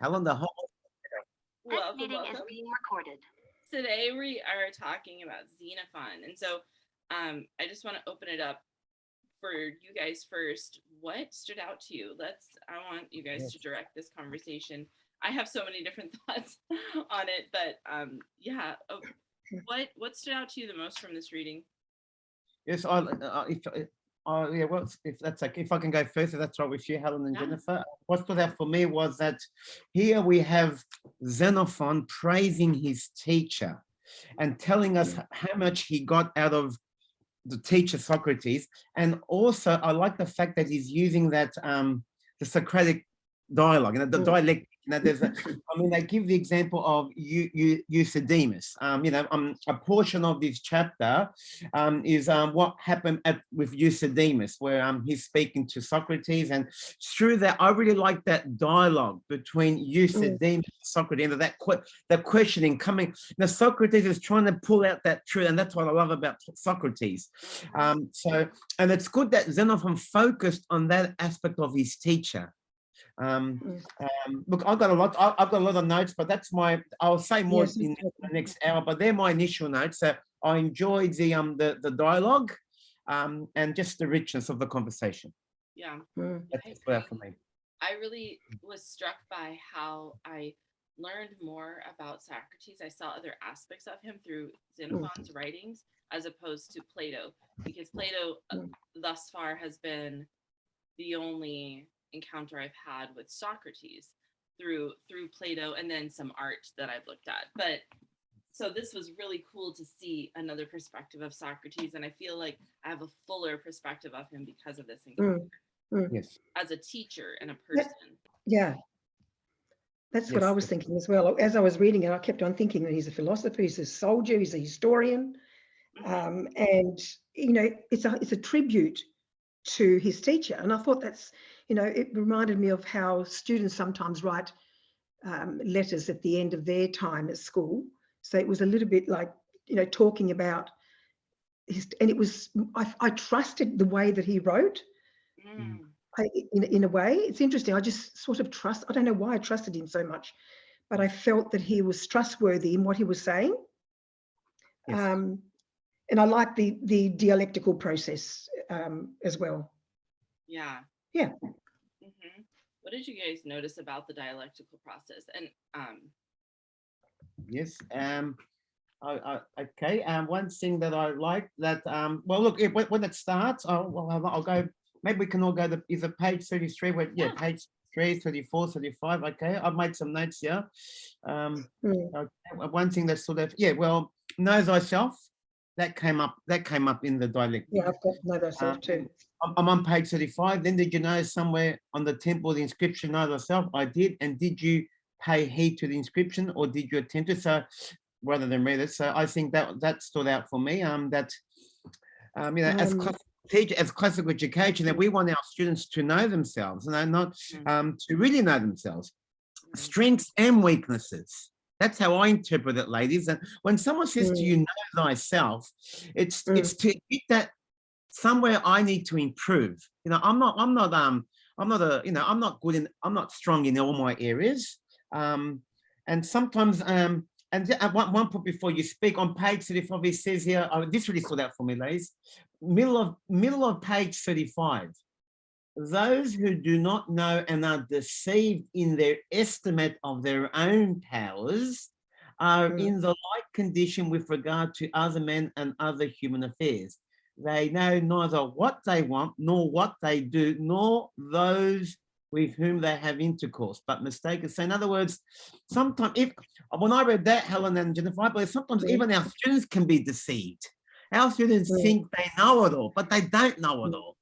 Helen, the whole. This meeting is being recorded. Today we are talking about Xenophon, and so I just want to open it up for you guys first. What stood out to you? I want you guys to direct this conversation. I have so many different thoughts on it, but what stood out to you the most from this reading? Yes, if that's okay, if I can go first, if that's right with you, Helen and Jennifer. What stood out for me was that here we have Xenophon praising his teacher and telling us how much he got out of the teacher Socrates. And also, I like the fact that he's using that the Socratic dialogue, the dialect. They give the example of Euthydemus. A portion of this chapter is what happened with Euthydemus, where he's speaking to Socrates, and through that, I really like that dialogue between Euthydemus and Socrates, and that questioning coming. Socrates is trying to pull out that truth, and that's what I love about Socrates. And it's good that Xenophon focused on that aspect of his teacher. Look, I've got a lot of notes, but I'll say more in the next hour, but they're my initial notes. So I enjoyed the dialogue and just the richness of the conversation. Yeah. That's for me. I really was struck by how I learned more about Socrates. I saw other aspects of him through Xenophon's writings as opposed to Plato, because Plato thus far has been the only encounter I've had with Socrates through Plato, and then some art that I've looked at. But so this was really cool to see another perspective of Socrates, and I feel like I have a fuller perspective of him because of this encounter. Yes, as a teacher and a person. That's what I was thinking as well. As I was reading it, I kept on thinking that he's a philosopher, he's a soldier, he's a historian, and it's a tribute to his teacher. And I thought that's, it reminded me of how students sometimes write letters at the end of their time at school. So it was a little bit like, talking about his, and it was, I trusted the way that he wrote. In a way, it's interesting. I just sort of trust, I don't know why I trusted him so much, but I felt that he was trustworthy in what he was saying. And I like the dialectical process as well. Yeah. What did you guys notice about the dialectical process? And yes. Okay. One thing that I like that well, look, when it starts, I'll go. Maybe we can all go to either page 33. Page 3, 34, 35. Okay, I've made some notes here. Okay. One thing that sort of know thyself. That came up in the dialect. Yeah, I've got know thyself too. I'm on page 35. Then did you know somewhere on the temple the inscription know thyself? I did. And did you pay heed to the inscription, or did you attempt it? So rather than read it, so I think that stood out for me. As classical education, that we want our students to know themselves, not to really know themselves, strengths and weaknesses. That's how I interpret it, ladies. And when someone says to you, know thyself, it's to admit that somewhere I need to improve. I'm not strong in all my areas. And sometimes, and at one point before you speak, on page 35, it says here, this really stood out for me, ladies, middle of page 35. Those who do not know and are deceived in their estimate of their own powers are in the like condition with regard to other men and other human affairs. They know neither what they want, nor what they do, nor those with whom they have intercourse, but mistaken. So in other words, sometimes, when I read that, Helen and Jennifer, I believe sometimes even our students can be deceived. Our students think they know it all, but they don't know it all.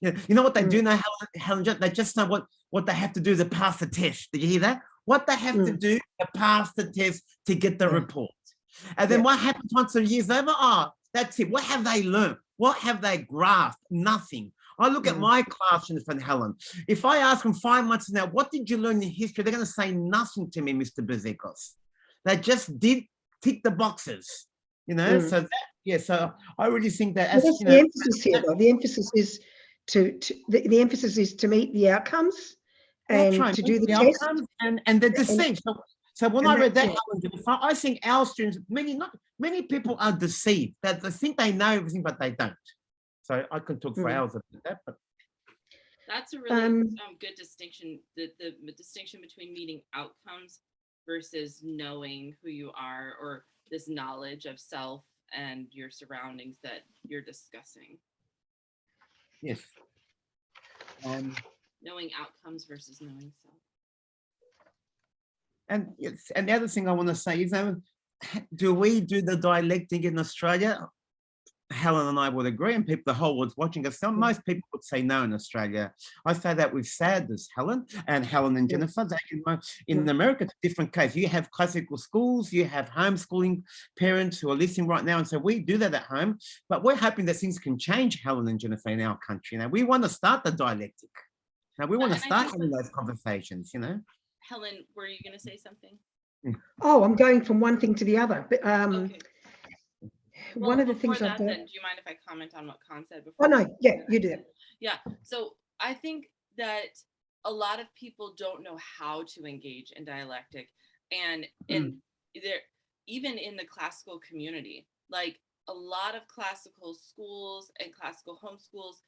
You know what they do know, Helen? They just know what they have to do to pass the test. Did you hear that? What they have to do to pass the test to get the report. And then what happens once a year's over? That's it. What have they learned? What have they grasped? Nothing. I look at my classrooms from Helen. If I ask them 5 months now, what did you learn in history? They're going to say nothing to me, Mr. Bezekos. They just did tick the boxes, So so I really think that that's the emphasis here, though. The emphasis is the emphasis is to meet the outcomes That's and right. to do the The test. outcomes and the And, deceit. So when and I read that, yeah. Helen, I think our students, many people are deceived. That they think they know everything, but they don't. So I could talk for hours about that, but that's a really good distinction. The distinction between meeting outcomes versus knowing who you are, or this knowledge of self and your surroundings that you're discussing. yes. Knowing outcomes versus knowing self. And the other thing I want to say is, do we do the dialectic in Australia? Helen and I would agree, and people, the whole world's watching us. Most people would say no in Australia. I say that with sadness, Helen and Jennifer. In America, it's a different case. You have classical schools, you have homeschooling parents who are listening right now and say, we do that at home, but we're hoping that things can change, Helen and Jennifer, in our country. Now, we want to start the dialectic. Now, we want to start having those conversations, Helen, were you going to say something? Oh, I'm going from one thing to the other. But Okay. One of the things I've done. Do you mind if I comment on what Con said before? Oh no, yeah, you do that. Yeah. So I think that a lot of people don't know how to engage in dialectic, and there, even in the classical community, like a lot of classical schools and classical homeschools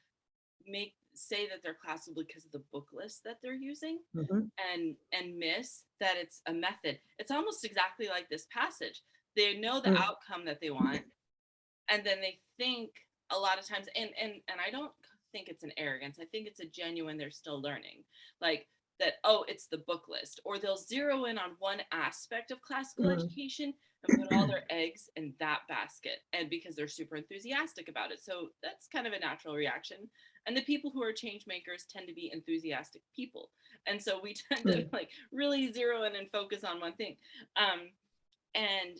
say that they're classical because of the book list that they're using, and miss that it's a method. It's almost exactly like this passage. They know the outcome that they want, and then they think a lot of times, and I don't think it's an arrogance. I think it's a genuine, they're still learning. Like that, oh, it's the book list. Or they'll zero in on one aspect of classical education and put all their eggs in that basket. And because they're super enthusiastic about it. So that's kind of a natural reaction. And the people who are change makers tend to be enthusiastic people. And so we tend to like really zero in and focus on one thing. And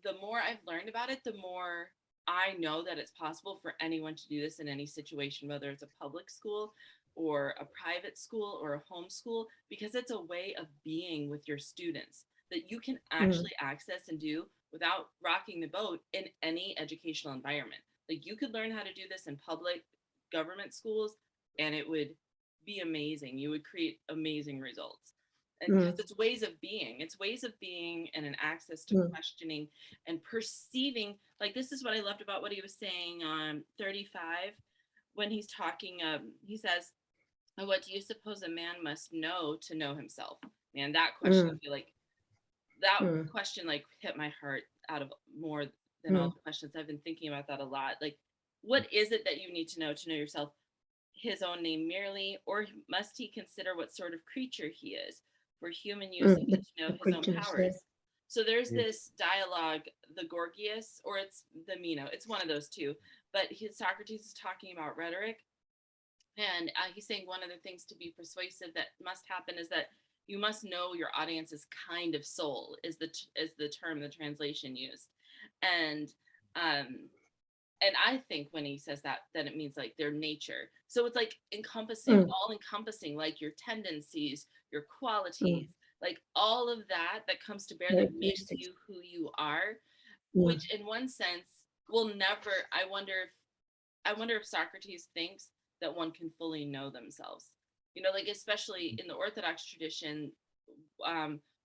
the more I've learned about it, the more I know that it's possible for anyone to do this in any situation, whether it's a public school or a private school or a homeschool, because it's a way of being with your students that you can actually access and do without rocking the boat in any educational environment. Like you could learn how to do this in public government schools and it would be amazing. You would create amazing results. And because it's ways of being and an access to questioning and perceiving. Like this is what I loved about what he was saying on 35 when he's talking. He says, what do you suppose a man must know to know himself? Man, that question, I feel like that question like hit my heart out of more than all the questions. I've been thinking about that a lot. Like, what is it that you need to know yourself? His own name merely, or must he consider what sort of creature he is? For human use, he needs to know his own powers. So there's this dialogue, the Gorgias, or it's the Meno. It's one of those two. But Socrates is talking about rhetoric. And he's saying one of the things to be persuasive that must happen is that you must know your audience's kind of soul, is the term, the translation used. And I think when he says that it means like their nature. So it's like encompassing, all encompassing, like your tendencies, your qualities, like all of that comes to bear that makes you who you are, which in one sense will never, I wonder if Socrates thinks that one can fully know themselves. You know, like especially in the Orthodox tradition,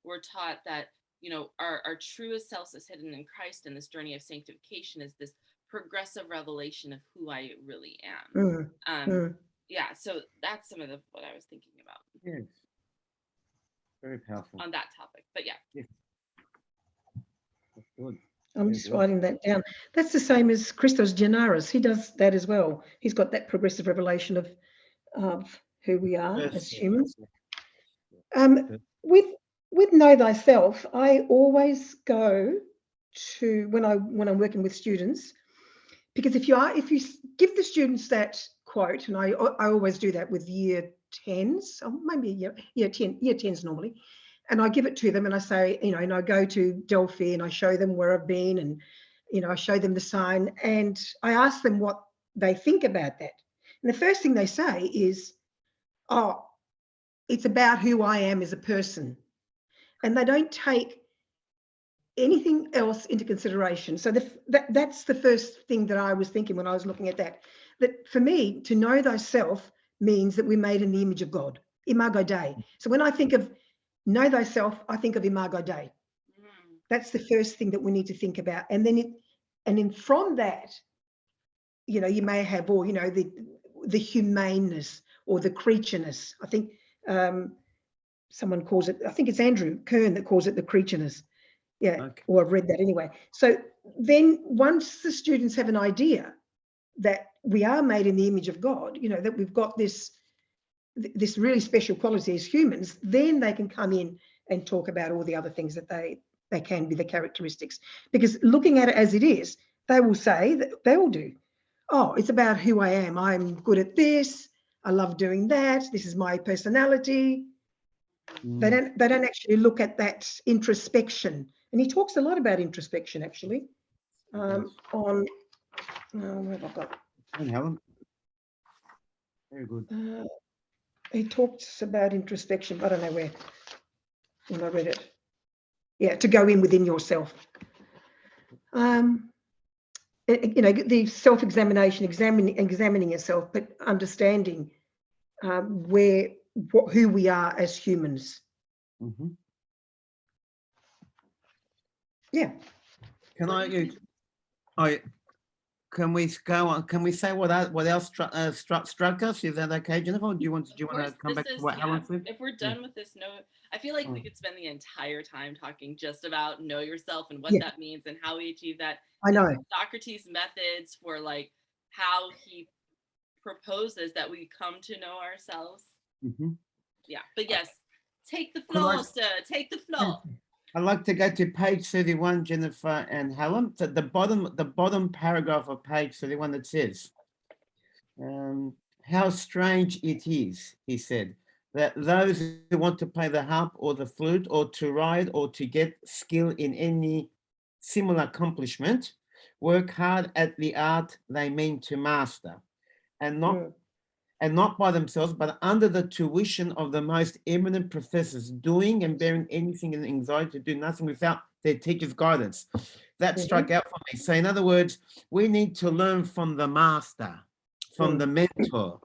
we're taught that, you know, our truest self is hidden in Christ, and this journey of sanctification is this progressive revelation of who I really am. Yeah, so that's some of what I was thinking about. Yes. Very powerful. On that topic, but yeah. Yes. That's good. I'm just writing that down. That's the same as Christos Genaris. He does that as well. He's got that progressive revelation of who we are as humans. With Know Thyself, I always go to when I'm working with students, because if you give the students that quote, and I always do that with year 10s, or maybe year 10s normally, and I give it to them and I say, you know, and I go to Delphi and I show them where I've been, and you know, I show them the sign and I ask them what they think about that. And the first thing they say is, oh, it's about who I am as a person. And they don't take anything else into consideration. So that's the first thing that I was thinking when I was looking at that. That for me, to know thyself means that we're made in the image of God. Imago Dei. So when I think of know thyself, I think of Imago Dei. That's the first thing that we need to think about. And then from that, you know, you may have, or, you know, the humaneness or the creatureness. I think someone calls it, I think it's Andrew Kern that calls it the creatureness. Yeah, Okay. or I've read that anyway. So then once the students have an idea that we are made in the image of God, you know, that we've got this really special quality as humans, then they can come in and talk about all the other things that they can be the characteristics. Because looking at it as it is, they will say that they will do, oh, it's about who I am. I'm good at this. I love doing that. This is my personality. They don't actually look at that introspection. And he talks a lot about introspection, actually, on, where have I got? And Helen. Very good. He talks about introspection, but I don't know where, when I read it. Yeah, to go in within yourself. You know, the self-examination, examining yourself, but understanding who we are as humans. Mm-hmm. Yeah. Can we go on? Can we say what else struck us? Is that okay, Jennifer? Do you want to come back to what Helen said? If we're done with this note, I feel like we could spend the entire time talking just about know yourself and what that means and how we achieve that. I know. Socrates' methods for like how he proposes that we come to know ourselves. Mm-hmm. Yeah, but yes, take the floor, sir. Take the floor. I'd like to go to page 31, Jennifer and Helen. So the bottom paragraph of page 31 that says, how strange it is, he said, that those who want to play the harp or the flute or to ride or to get skill in any similar accomplishment work hard at the art they mean to master, and not by themselves, but under the tuition of the most eminent professors, doing and bearing anything in anxiety to do nothing without their teacher's guidance. That struck out for me. So in other words, we need to learn from the master, from the mentor,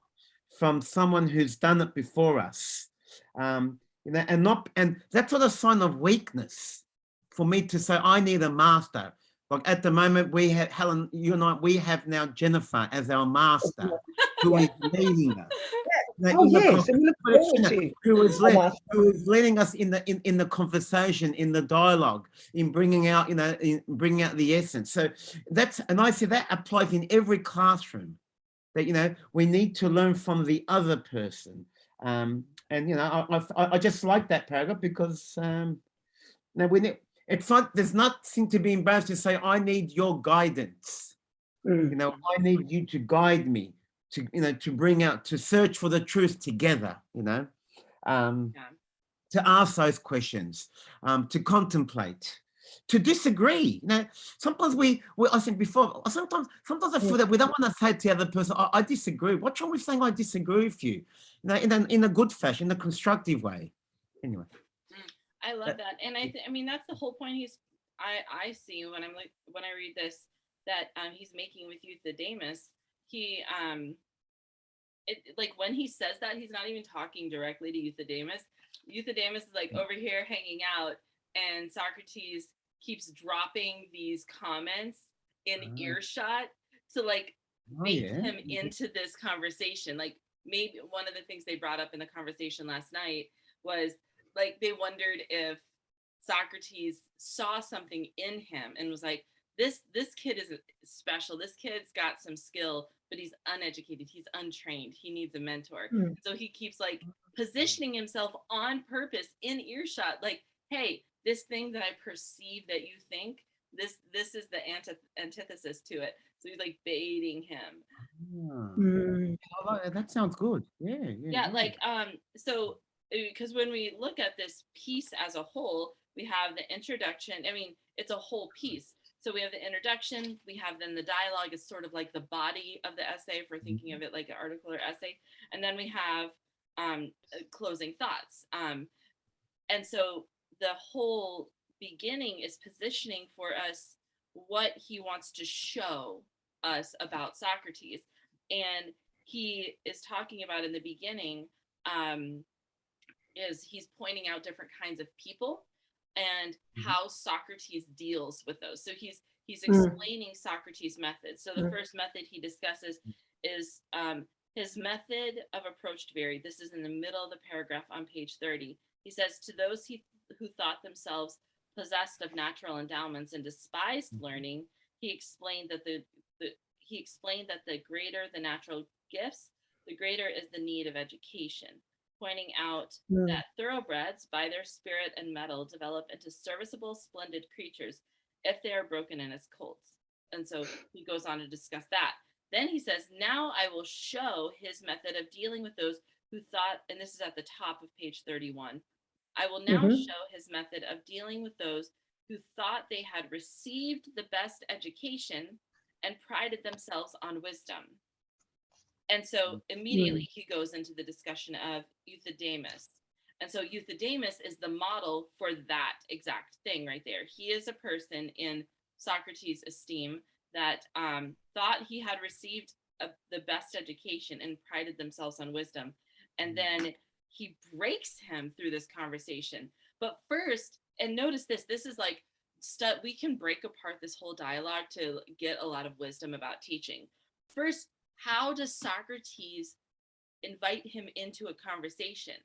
from someone who's done it before us. You know, and that's not a sign of weakness for me to say, I need a master. Like at the moment, we have Helen, you and I, we have now Jennifer as our master, who is leading us. Oh yes, and we look forward to who is leading us in the conversation, in the dialogue, in bringing out, you know, in bringing out the essence. So that's, and I see that applies in every classroom. That, you know, we need to learn from the other person, and you know, I just like that paragraph because now it's not, there's nothing to be embarrassed to say, I need your guidance. You know, I need you to guide me, to, you know, to bring out, to search for the truth together, you know, to ask those questions, to contemplate, to disagree. You know, sometimes I said before, sometimes I feel that we don't want to say to the other person, I disagree. What's wrong with saying I disagree with you? You know, in a good fashion, in a constructive way. Anyway. I love that. And I mean, that's the whole point I see when when I read this, that he's making with Euthydemus. He like when he says that, he's not even talking directly to Euthydemus. Euthydemus is like over here hanging out, and Socrates keeps dropping these comments in earshot to like bait him into this conversation. Like maybe one of the things they brought up in the conversation last night was like they wondered if Socrates saw something in him and was like, this kid is special. This kid's got some skill, but he's uneducated. He's untrained. He needs a mentor. So he keeps like positioning himself on purpose in earshot. Like, hey, this thing that I perceive that you think, this is the antithesis to it. So he's like baiting him. That sounds good. Yeah. Like, so because when we look at this piece as a whole, we have the introduction. I mean, it's a whole piece. So we have the introduction, we have then the dialogue is sort of like the body of the essay, if we're thinking of it like an article or essay. And then we have closing thoughts. And so the whole beginning is positioning for us what he wants to show us about Socrates. And he is talking about in the beginning, is he's pointing out different kinds of people and how Socrates deals with those. So he's explaining Socrates' methods. So the first method he discusses is his method of approach to vary. This is in the middle of the paragraph on page 30. He says, to those who thought themselves possessed of natural endowments and despised learning, he explained that the greater the natural gifts, the greater is the need of education, pointing out that thoroughbreds, by their spirit and mettle, develop into serviceable, splendid creatures if they are broken in as colts. And so he goes on to discuss that. Then he says, now I will show his method of dealing with those who thought, and this is at the top of page 31, I will now show his method of dealing with those who thought they had received the best education and prided themselves on wisdom. And so immediately he goes into the discussion of Euthydemus. And so Euthydemus is the model for that exact thing right there. He is a person in Socrates' esteem that thought he had received the best education and prided themselves on wisdom. And then he breaks him through this conversation. But first, and notice this is like, we can break apart this whole dialogue to get a lot of wisdom about teaching. First, how does Socrates invite him into a conversation?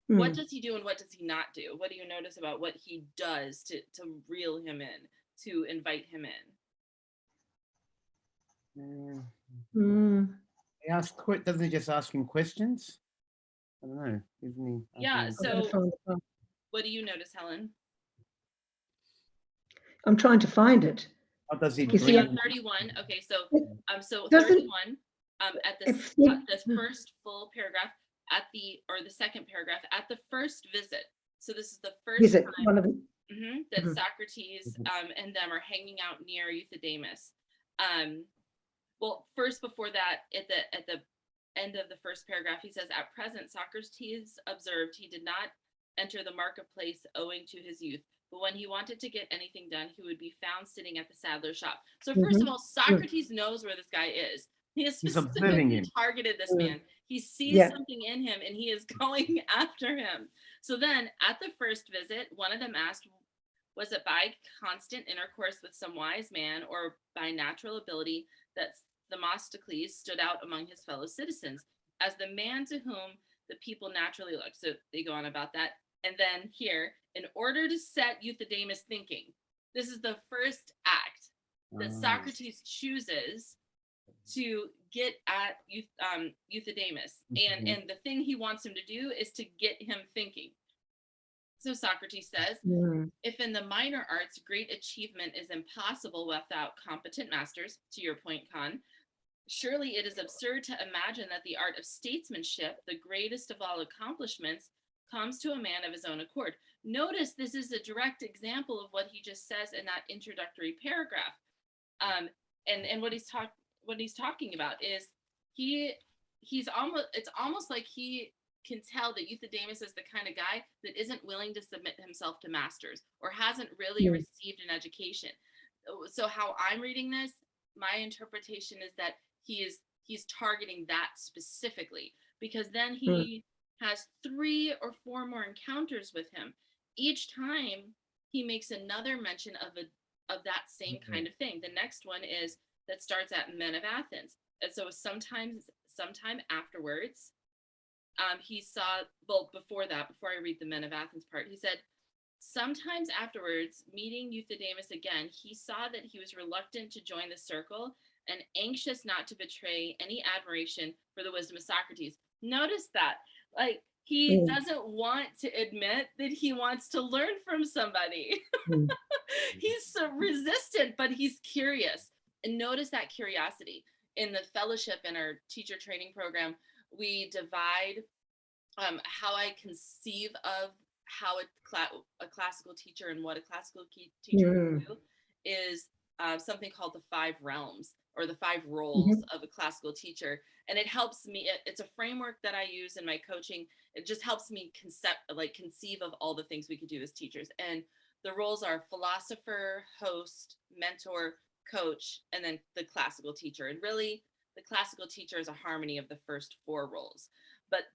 What does he do and what does he not do? What do you notice about what he does to reel him in, to invite him in? Doesn't he just ask him questions? I don't know, isn't he? Yeah, so what do you notice, Helen? I'm trying to find it. How does he You see, on 31, okay, so 31, at the first full paragraph, the second paragraph, at the first visit. So this is the first time one of them. that Socrates and them are hanging out near Euthydemus. Well, first before that, at the end of the first paragraph, he says, at present, Socrates observed he did not enter the marketplace owing to his youth, but when he wanted to get anything done, he would be found sitting at the saddler's shop. So first of all, Socrates knows where this guy is. He has specifically targeted this man. He sees something in him and he is going after him. So then at the first visit, one of them asked, was it by constant intercourse with some wise man or by natural ability that Themistocles stood out among his fellow citizens as the man to whom the people naturally look? So they go on about that. And then here, in order to set Euthydemus thinking, this is the first act that Socrates chooses to get at Euthydemus. And the thing he wants him to do is to get him thinking. So Socrates says, if in the minor arts great achievement is impossible without competent masters, to your point, Khan, surely it is absurd to imagine that the art of statesmanship, the greatest of all accomplishments, comes to a man of his own accord. Notice this is a direct example of what he just says in that introductory paragraph. And what he's talking about is it's almost like he can tell that Euthydemus is the kind of guy that isn't willing to submit himself to masters or hasn't really received an education. So how I'm reading this, my interpretation is that he's targeting that specifically, because then he has 3 or 4 more encounters with him. Each time he makes another mention of that same kind of thing. The next one is that starts at Men of Athens. And so sometime afterwards, he saw, well, before I read the Men of Athens part, he said, sometimes afterwards, meeting Euthydemus again, he saw that he was reluctant to join the circle and anxious not to betray any admiration for the wisdom of Socrates. Notice that, like, he doesn't want to admit that he wants to learn from somebody. He's so resistant, but he's curious. And notice that curiosity. In the fellowship in our teacher training program, we divide how I conceive of how a classical teacher and what a classical teacher can do is something called the 5 realms, or the 5 roles of a classical teacher. And it helps me, it's a framework that I use in my coaching. It just helps me conceive of all the things we could do as teachers. And the roles are philosopher, host, mentor, coach, and then the classical teacher. And really, the classical teacher is a harmony of the first 4 roles. But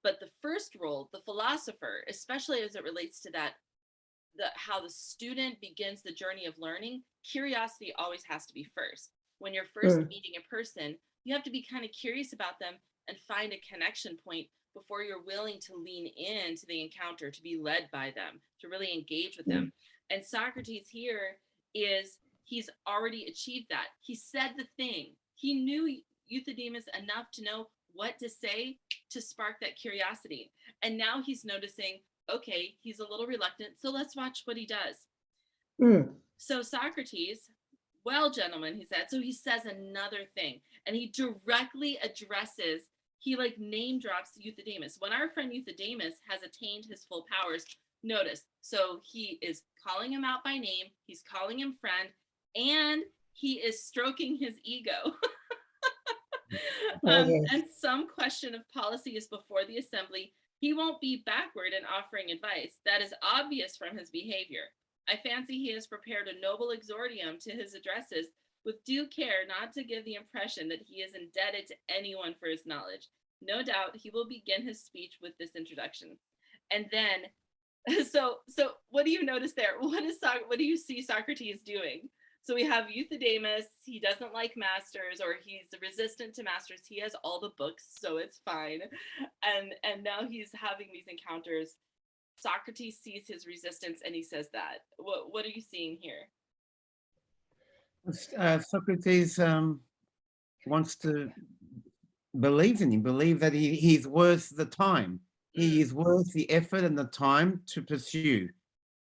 But the first role, the philosopher, especially as it relates to that, how the student begins the journey of learning, curiosity always has to be first. When you're first meeting a person, you have to be kind of curious about them and find a connection point before you're willing to lean into the encounter, to be led by them, to really engage with them. And Socrates here he's already achieved that. He said the thing. He knew Euthydemus enough to know what to say to spark that curiosity. And now he's noticing, okay, he's a little reluctant, so let's watch what he does. So Socrates, well, gentlemen, he said, so he says another thing, and he directly addresses, he like name drops Euthydemus. When our friend Euthydemus has attained his full powers, notice, so he is calling him out by name, he's calling him friend, and he is stroking his ego. And some question of policy is before the assembly. He won't be backward in offering advice. That is obvious from his behavior. I fancy he has prepared a noble exordium to his addresses with due care not to give the impression that he is indebted to anyone for his knowledge. No doubt he will begin his speech with this introduction. And then, so what do you notice there? What do you see Socrates doing? So we have Euthydemus, he doesn't like masters, or he's resistant to masters. He has all the books, so it's fine. And now he's having these encounters. Socrates sees his resistance and he says that. What are you seeing here? Socrates wants to believe in him, believe that he's worth the time. He is worth the effort and the time to pursue.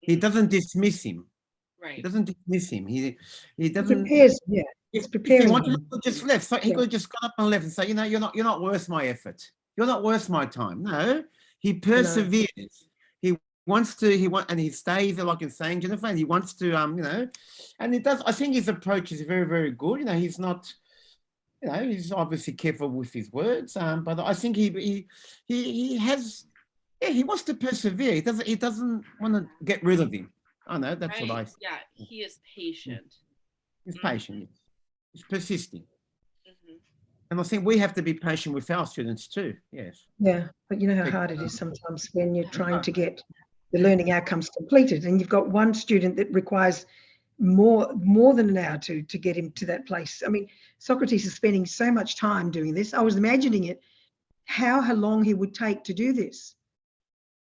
He doesn't dismiss him. Right. He doesn't dismiss him. He doesn't. Prepares, yeah. If preparing he wanted him. to just left, so he could have just got up and left and say, you know, you're not worth my effort. You're not worth my time. No, he perseveres. He wants to. And he stays, like in saying, Jennifer. And he wants to, you know, and he does. I think his approach is very, very good. You know, he's not. You know, he's obviously careful with his words. But I think he has. Yeah, he wants to persevere. He doesn't want to get rid of him. I know, that's right. what I think. Yeah, he is patient. He's patient. He's persisting. And I think we have to be patient with our students too. Yes. Yeah, but you know how hard it is sometimes when you're trying to get the learning outcomes completed, and you've got one student that requires more than an hour to get him to that place. I mean, Socrates is spending so much time doing this. I was imagining it, how long he would take to do this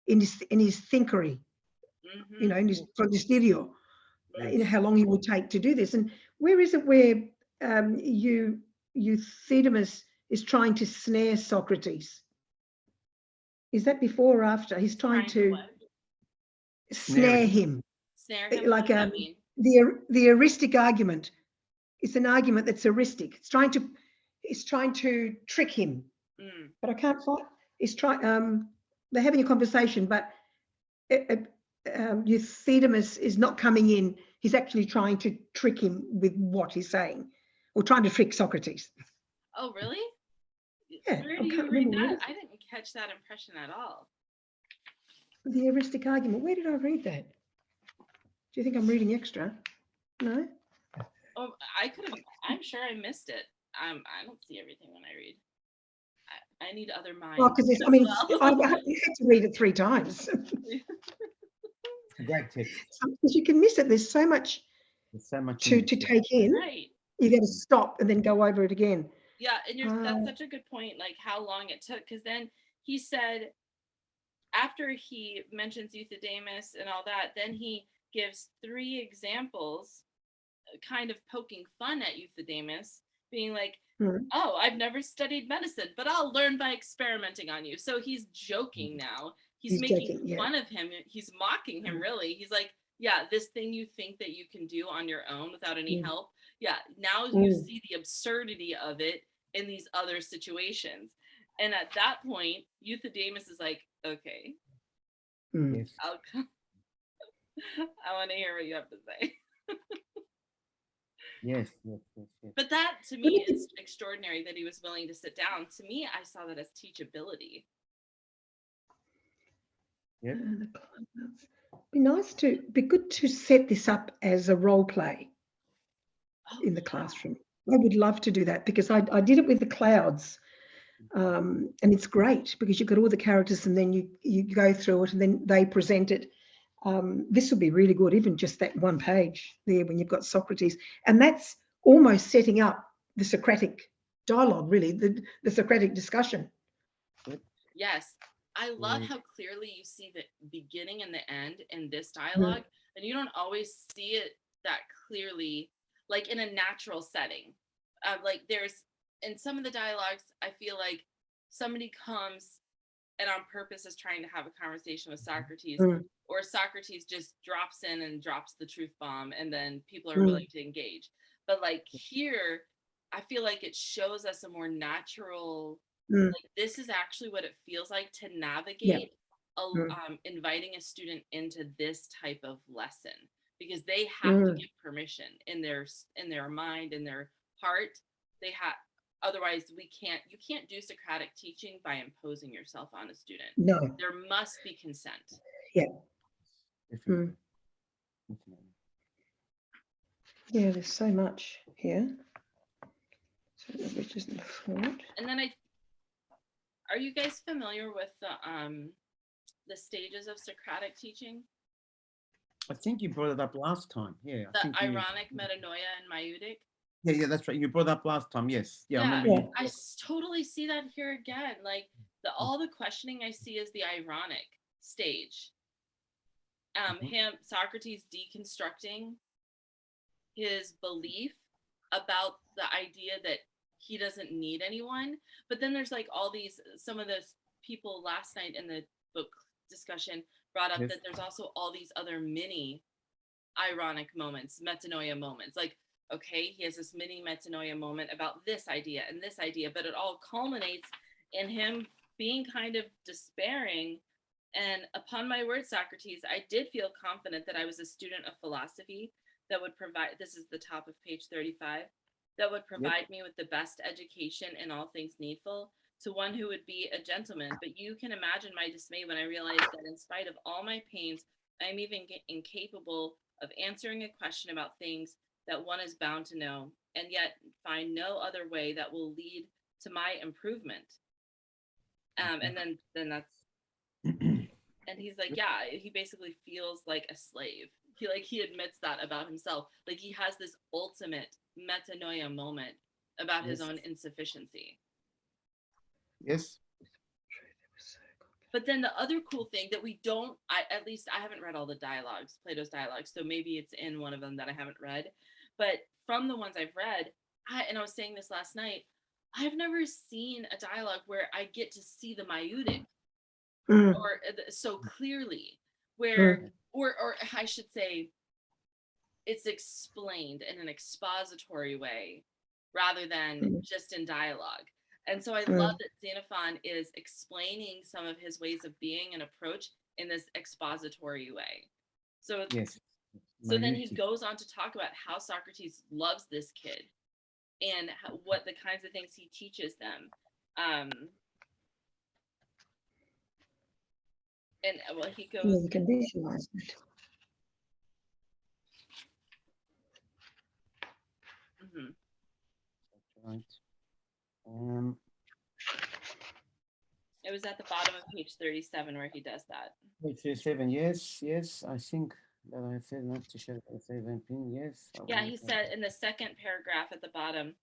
in his thinkery. You know, in his prodisterio, you know, how long he would take to do this. And where is it where Euthydemus is trying to snare Socrates? Is that before or after? He's trying to snare him. Snare him? Like what does that mean? the heuristic argument. It's an argument that's heuristic. It's trying to trick him. But I can't find. They're having a conversation, but Euthydemus is not coming in. He's actually trying to trick him with what he's saying, or trying to trick Socrates. Oh, really? Yeah. Where do you read that? I didn't catch that impression at all. The heuristic argument. Where did I read that? Do you think I'm reading extra? No. Oh, I'm sure I missed it. I don't see everything when I read. I need other minds. Well, because I had to read it 3 times. Great text. Because you can miss it. There's so much to take in. Right. You got to stop and then go over it again. Yeah, and that's such a good point, like how long it took, because then he said, after he mentions Euthydemus and all that, then he gives 3 examples, kind of poking fun at Euthydemus, being like, oh, I've never studied medicine, but I'll learn by experimenting on you. So he's joking now. He's making fun of him. He's mocking him, really. He's like, yeah, this thing you think that you can do on your own without any help. Yeah, now you see the absurdity of it in these other situations. And at that point, Euthydemus is like, okay, I'll come. I want to hear what you have to say. Yes. But that, to me, is extraordinary that he was willing to sit down. To me, I saw that as teachability. Yeah. Be good to set this up as a role play in the classroom. I would love to do that, because I did it with the clouds. And it's great because you've got all the characters and then you go through it and then they present it. This will be really good, even just that one page there when you've got Socrates. And that's almost setting up the Socratic dialogue, really, the Socratic discussion. Yes. I love how clearly you see the beginning and the end in this dialogue, and you don't always see it that clearly, like in a natural setting. Like there's, in some of the dialogues, I feel like somebody comes and on purpose is trying to have a conversation with Socrates, or Socrates just drops in and drops the truth bomb, and then people are willing to engage. But like here, I feel like it shows us a more natural, like this is actually what it feels like to navigate inviting a student into this type of lesson, because they have to give permission in their mind, in their heart. They have, otherwise you can't do Socratic teaching by imposing yourself on a student. No. There must be consent. Yeah. Yeah, there's so much here. So the riches and the fraud. And then are you guys familiar with the stages of Socratic teaching? I think you brought it up last time. Yeah. The ironic, metanoia, and maieutic. Yeah, that's right. You brought up last time. Yes. Yeah. I Yeah, I totally see that here again. Like all the questioning I see is the ironic stage. Socrates deconstructing his belief about the idea that he doesn't need anyone. But then there's like some of those people last night in the book discussion brought up that there's also all these other mini ironic moments, metanoia moments. Like, okay, he has this mini metanoia moment about this idea and this idea, but it all culminates in him being kind of despairing. And upon my word, Socrates, I did feel confident that I was a student of philosophy that would provide, this is the top of page 35, that would provide me with the best education in all things needful, to one who would be a gentleman. But you can imagine my dismay when I realized that in spite of all my pains, I am even incapable of answering a question about things that one is bound to know, and yet find no other way that will lead to my improvement. And then that's, and he's like, yeah, he basically feels like a slave. He admits that about himself. Like he has this ultimate metanoia moment about his own insufficiency. Yes. But then the other cool thing that we don't, at least I haven't read all the dialogues, Plato's dialogues, so maybe it's in one of them that I haven't read. But from the ones I've read, and I was saying this last night, I've never seen a dialogue where I get to see the maieutic or so clearly, where, or I should say, it's explained in an expository way rather than just in dialogue. And so I love that Xenophon is explaining some of his ways of being and approach in this expository way. So, so then he goes on to talk about how Socrates loves this kid and what the kinds of things he teaches them. And well, he goes. You can visualize it. Right. It was at the bottom of page 37 where he does that. Page 37, yes. I think that I said not to share the 17, yes. Yeah, he said in the second paragraph at the bottom,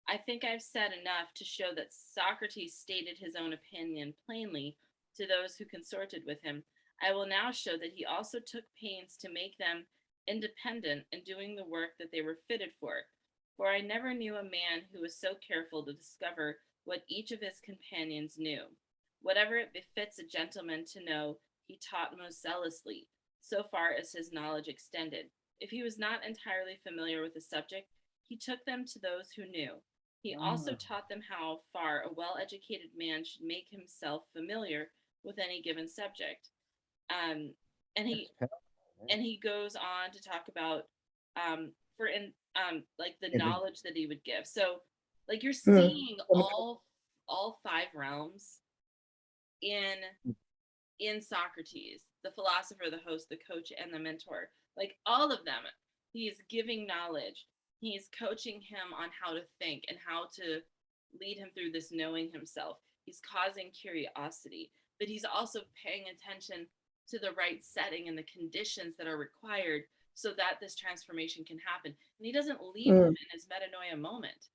I think I've said enough to show that Socrates stated his own opinion plainly to those who consorted with him. I will now show that he also took pains to make them independent in doing the work that they were fitted for I never knew a man who was so careful to discover what each of his companions knew. Whatever it befits a gentleman to know, he taught most zealously, so far as his knowledge extended. If he was not entirely familiar with the subject, he took them to those who knew. He also taught them how far a well-educated man should make himself familiar with any given subject. And he goes on to talk about like the knowledge that he would give. So like you're seeing all five realms in Socrates, the philosopher, the host, the coach, and the mentor. Like all of them, he is giving knowledge. He is coaching him on how to think and how to lead him through this knowing himself. he's causing curiosity, but he's also paying attention to the right setting and the conditions that are required so that this transformation can happen. And he doesn't leave him in his metanoia moment.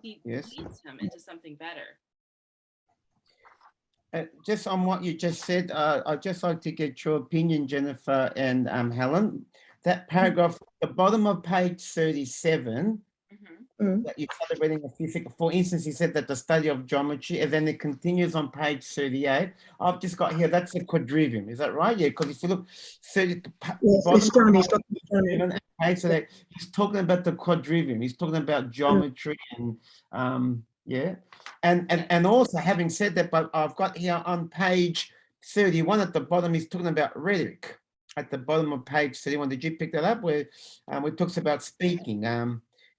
He Yes. leads him into something better. Just on what you just said, I'd just like to get your opinion, Jennifer and Helen. That paragraph at the bottom of page 37, that you started reading a few seconds. For instance, he said that the study of geometry, and then it continues on page 38. I've just got here, that's a quadrivium. Is that right? Yeah, because if you look, page, so that he's talking about the quadrivium. He's talking about geometry and yeah. And also, having said that, but I've got here on page 31 at the bottom, he's talking about rhetoric. At the bottom of page 31, did you pick that up? Where it talks about speaking.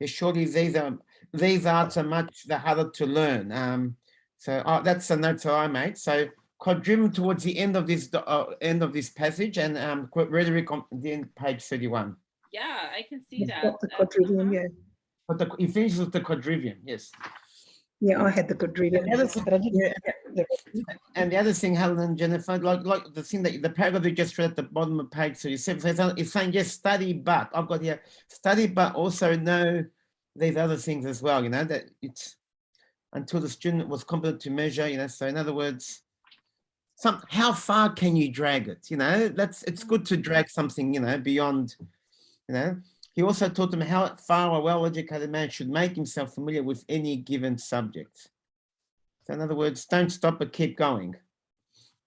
Surely these arts are much the harder to learn. So that's the notes that I made. So quadrivium towards the end of this passage, and rhetoric on the end, page 31. Yeah, I can see that. The quadrivium, yeah. But he finishes with the quadrivium, yes. Yeah, I had the quadrivium, but I didn't. And the other thing, Helen and Jennifer, like the thing that the paragraph you just read at the bottom of page 37, so it's saying yes, study, but I've got here study, but also know these other things as well. You know that it's until the student was competent to measure. You know, so in other words, how far can you drag it? You know, it's good to drag something. You know, beyond. You know. He also taught them how far a well-educated man should make himself familiar with any given subject. So in other words, don't stop but keep going.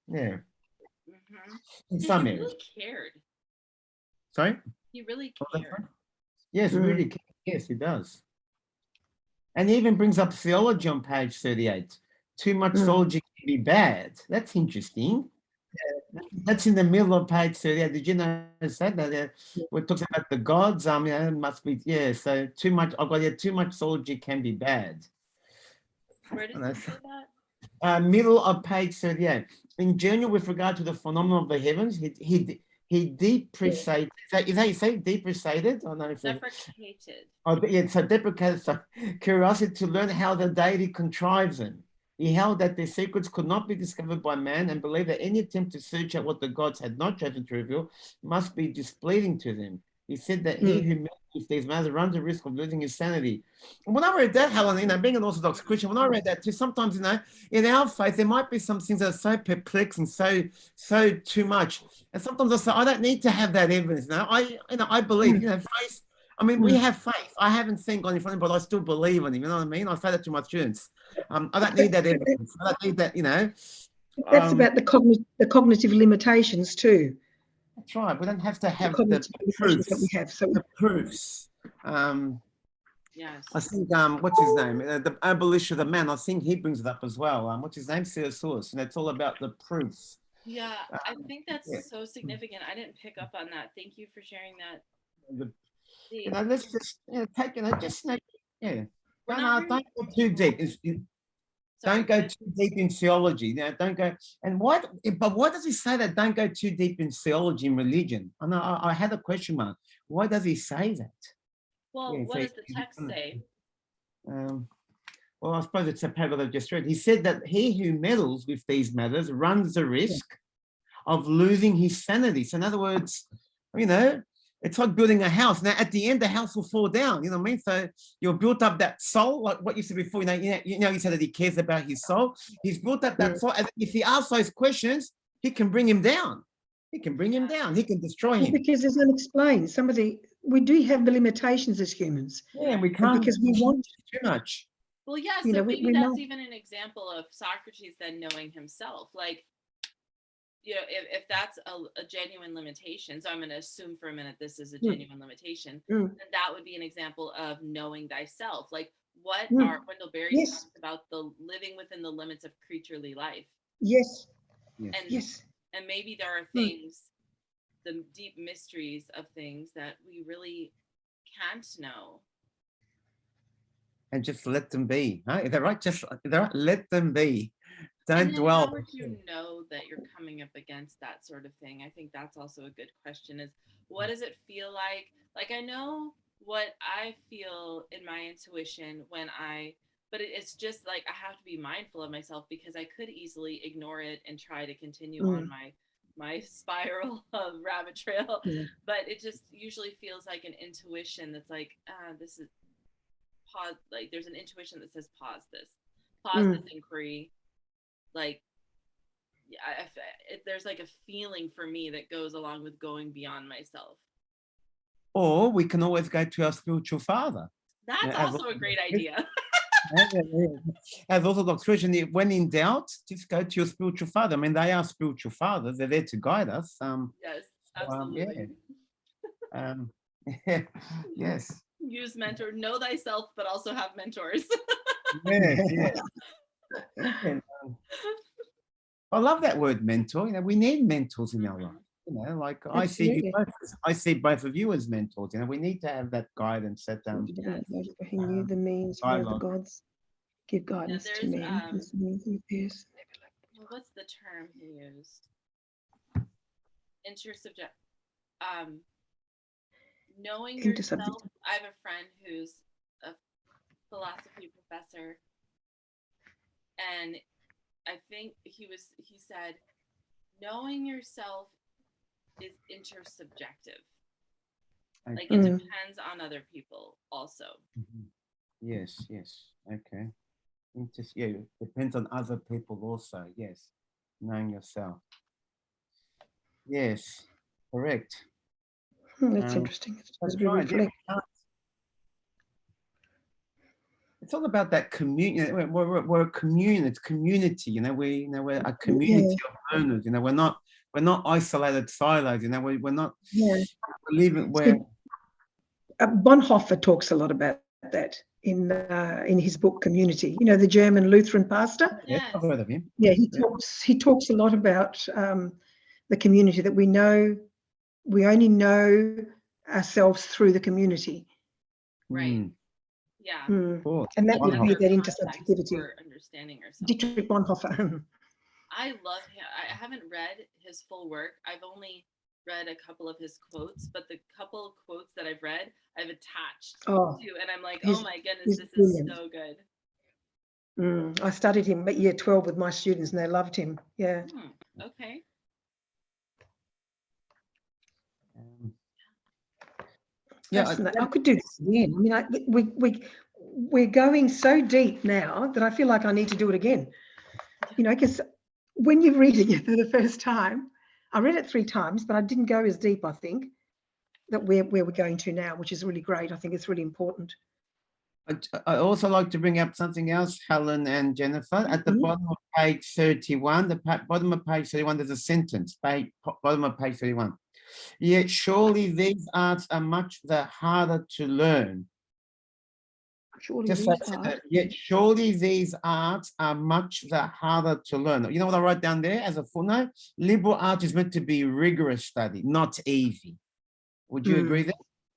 Yeah. In some areas. He really cared. Sorry? He really cared. Yes, really cared. Yes, he does. And he even brings up theology on page 38. Too much theology can be bad. That's interesting. That's in the middle of page 38. Did you notice that? We're talking about the gods. It must be, yeah. So too much, I've got here, too much theology can be bad. Where does it say that? Middle of page 38. In general, with regard to the phenomenon of the heavens, he depreciated. Is that you say depreciated? Oh, no, deprecated. Oh, yeah, so deprecated. So curiosity to learn how the deity contrives them. He held that their secrets could not be discovered by man and believed that any attempt to search out what the gods had not chosen to reveal must be displeasing to them. He said that he who meddles these matters runs the risk of losing his sanity. And when I read that, Helen, being an Orthodox Christian, when I read that too, sometimes, in our faith, there might be some things that are so perplexing, so too much. And sometimes I say, I don't need to have that evidence. I believe, faith. I mean, we have faith. I haven't seen God in front of him, but I still believe in him. You know what I mean? I say that to my students. I don't need that evidence. I don't need that, That's about the cognitive limitations too. That's right. We don't have to have the proofs that we have. So the proofs. Yes. I think what's his name? The abolition of the man. I think he brings it up as well. What's his name? C.S. Lewis, and it's all about the proofs. Yeah, I think that's so significant. I didn't pick up on that. Thank you for sharing that. Let's just take don't go too deep. Don't go too deep in theology. Don't go. And what? But why does he say that? Don't go too deep in theology and religion. I had a question mark. Why does he say that? Well, what does the text say? Well, I suppose it's a paragraph I've just read. He said that he who meddles with these matters runs the risk of losing his sanity. So in other words, it's like building a house. Now, at the end, the house will fall down. You know what I mean? So you've built up that soul, like what you said before. You said that he cares about his soul. He's built up that soul. And if he asks those questions, he can bring him down. He can bring him down. He can destroy him. Because it's unexplained. We do have the limitations as humans. Yeah, we can't because we want too much. Well, yeah. So maybe that's even an example of Socrates then knowing himself, like. If that's a genuine limitation, so I'm going to assume for a minute this is a genuine limitation, then that would be an example of knowing thyself. Like what Wendell Berry talks about, the living within the limits of creaturely life. Yes. And maybe there are things, the deep mysteries of things that we really can't know. And just let them be. Huh? Is that right? Let them be. Don't dwell. How would you know that you're coming up against that sort of thing? I think that's also a good question, is what does it feel like? Like, I know what I feel in my intuition when I but it's just like I have to be mindful of myself because I could easily ignore it and try to continue on my spiral of rabbit trail. Yeah. But it just usually feels like an intuition that's like, this is pause. Like there's an intuition that says pause this inquiry. Like, there's like a feeling for me that goes along with going beyond myself. Or we can always go to our spiritual father. That's also a great idea. As Orthodox Christian, when in doubt, just go to your spiritual father. I mean, they are spiritual fathers. They're there to guide us. Yes, absolutely. Yes. Use mentor, know thyself, but also have mentors. Yes. I love that word mentor. You know, we need mentors in our life. You know, like I see you both. I see both of you as mentors. You know, we need to have that guidance. That He knew the means were the gods. Give guidance to me. What's the term he used? Intersubject. Knowing yourself. I have a friend who's a philosophy professor, and I think he said, knowing yourself is intersubjective. Like it depends on other people also. Yes. Okay. Yeah, it depends on other people also. Yes. Knowing yourself. Yes. Correct. That's interesting. That's right. It's all about that community. We're a community. It's community. You know, we're a community of learners. You know, we're not isolated silos. You know, we're not living where. Bonhoeffer talks a lot about that in his book Community. You know, the German Lutheran pastor. Yes, I've heard of him. Yeah, he talks a lot about the community, that we only know ourselves through the community. Right. Yeah. And that would be that intersubjectivity. Understanding ourselves. Dietrich Bonhoeffer. I love him. I haven't read his full work. I've only read a couple of his quotes, but the couple of quotes that I've read, I've attached to, and I'm like, oh my goodness, this is so good. I studied him at year 12 with my students, and they loved him. Yeah. Okay. I could do this again. I mean, we're going so deep now that I feel like I need to do it again. You know, because when you're reading it for the first time, I read it 3 times, but I didn't go as deep, I think, that where we're going to now, which is really great. I think it's really important. I also like to bring up something else, Helen and Jennifer. At the bottom of page 31, bottom of page 31, there's a sentence, bottom of page 31. Yet surely these arts are much the harder to learn. Yet surely these arts are much the harder to learn. You know what I wrote down there as a footnote? Liberal arts is meant to be rigorous study, not easy. Would you agree there?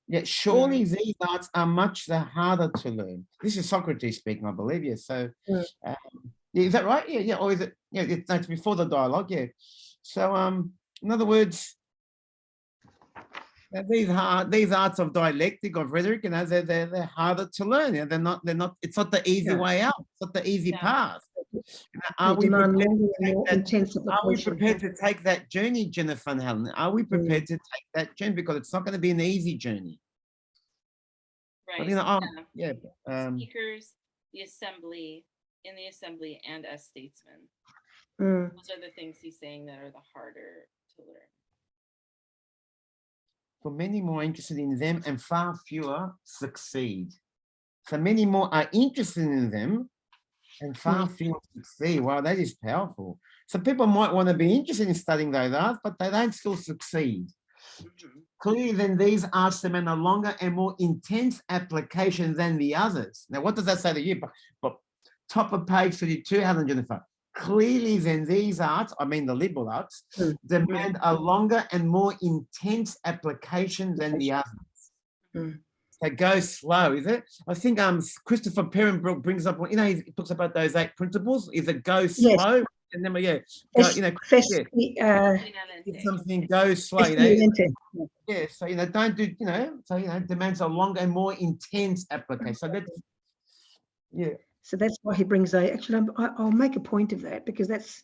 Yet surely these arts are much the harder to learn. This is Socrates speaking, I believe. Yes. So, is that right? Yeah. Or is it? Yeah. It's before the dialogue. Yeah. So, in other words, these arts of dialectic, of rhetoric, you know, they're harder to learn. You know, they're not. It's not the easy way out. It's not the easy path. You know, are we prepared to take that journey, Jennifer and Helen? Are we prepared to take that journey? Because it's not going to be an easy journey. Right. But, you know, speakers, the assembly, in the assembly, and as statesmen. Those are the things he's saying that are the harder to learn. For many more interested in them, and far fewer succeed. So many more are interested in them, and far fewer succeed. Wow, that is powerful. So people might want to be interested in studying those arts, but they don't still succeed. Clearly, then these arts demand a longer and more intense application than the others. Now, what does that say to you? But top of page 32, Helen, Jennifer. Clearly, then these arts, I mean the liberal arts, demand a longer and more intense application than the others. So go slow, is it? I think Christopher Perrenbrook brings up, you know, he talks about those 8 principles. Is it go slow? And then something go slow. So don't do, demands a longer and more intense application. So that's So that's why he brings a. Actually, I'll make a point of that because that's.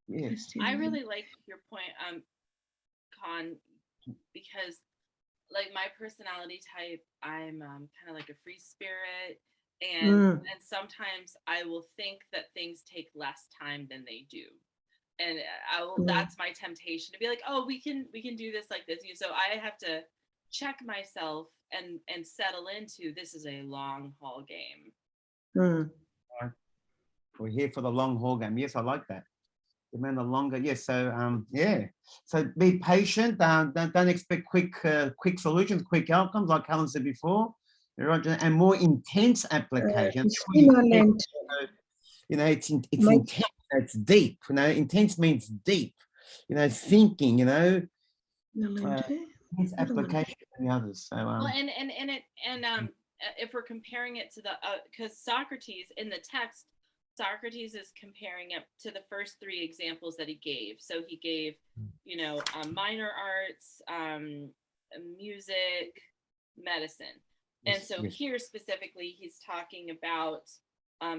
Yes. I really like your point, Con, because like my personality type, I'm kind of like a free spirit, and sometimes I will think that things take less time than they do, and that's my temptation to be like, oh, we can do this like this. So I have to check myself and settle into this is a long haul game. We're here for the long haul game. Yes, I like that. Demand the longer. Yes. So yeah. So be patient. Don't expect quick solutions, quick outcomes, like Helen said before. And more intense application. You know, it's intense. It's deep. You know, intense means deep. You know, thinking. You know, intense application than the others. So well, and if we're comparing it to the because Socrates in the text. Socrates is comparing it to the first three examples that he gave. So he gave, you know, minor arts, music, medicine. And so here specifically, he's talking about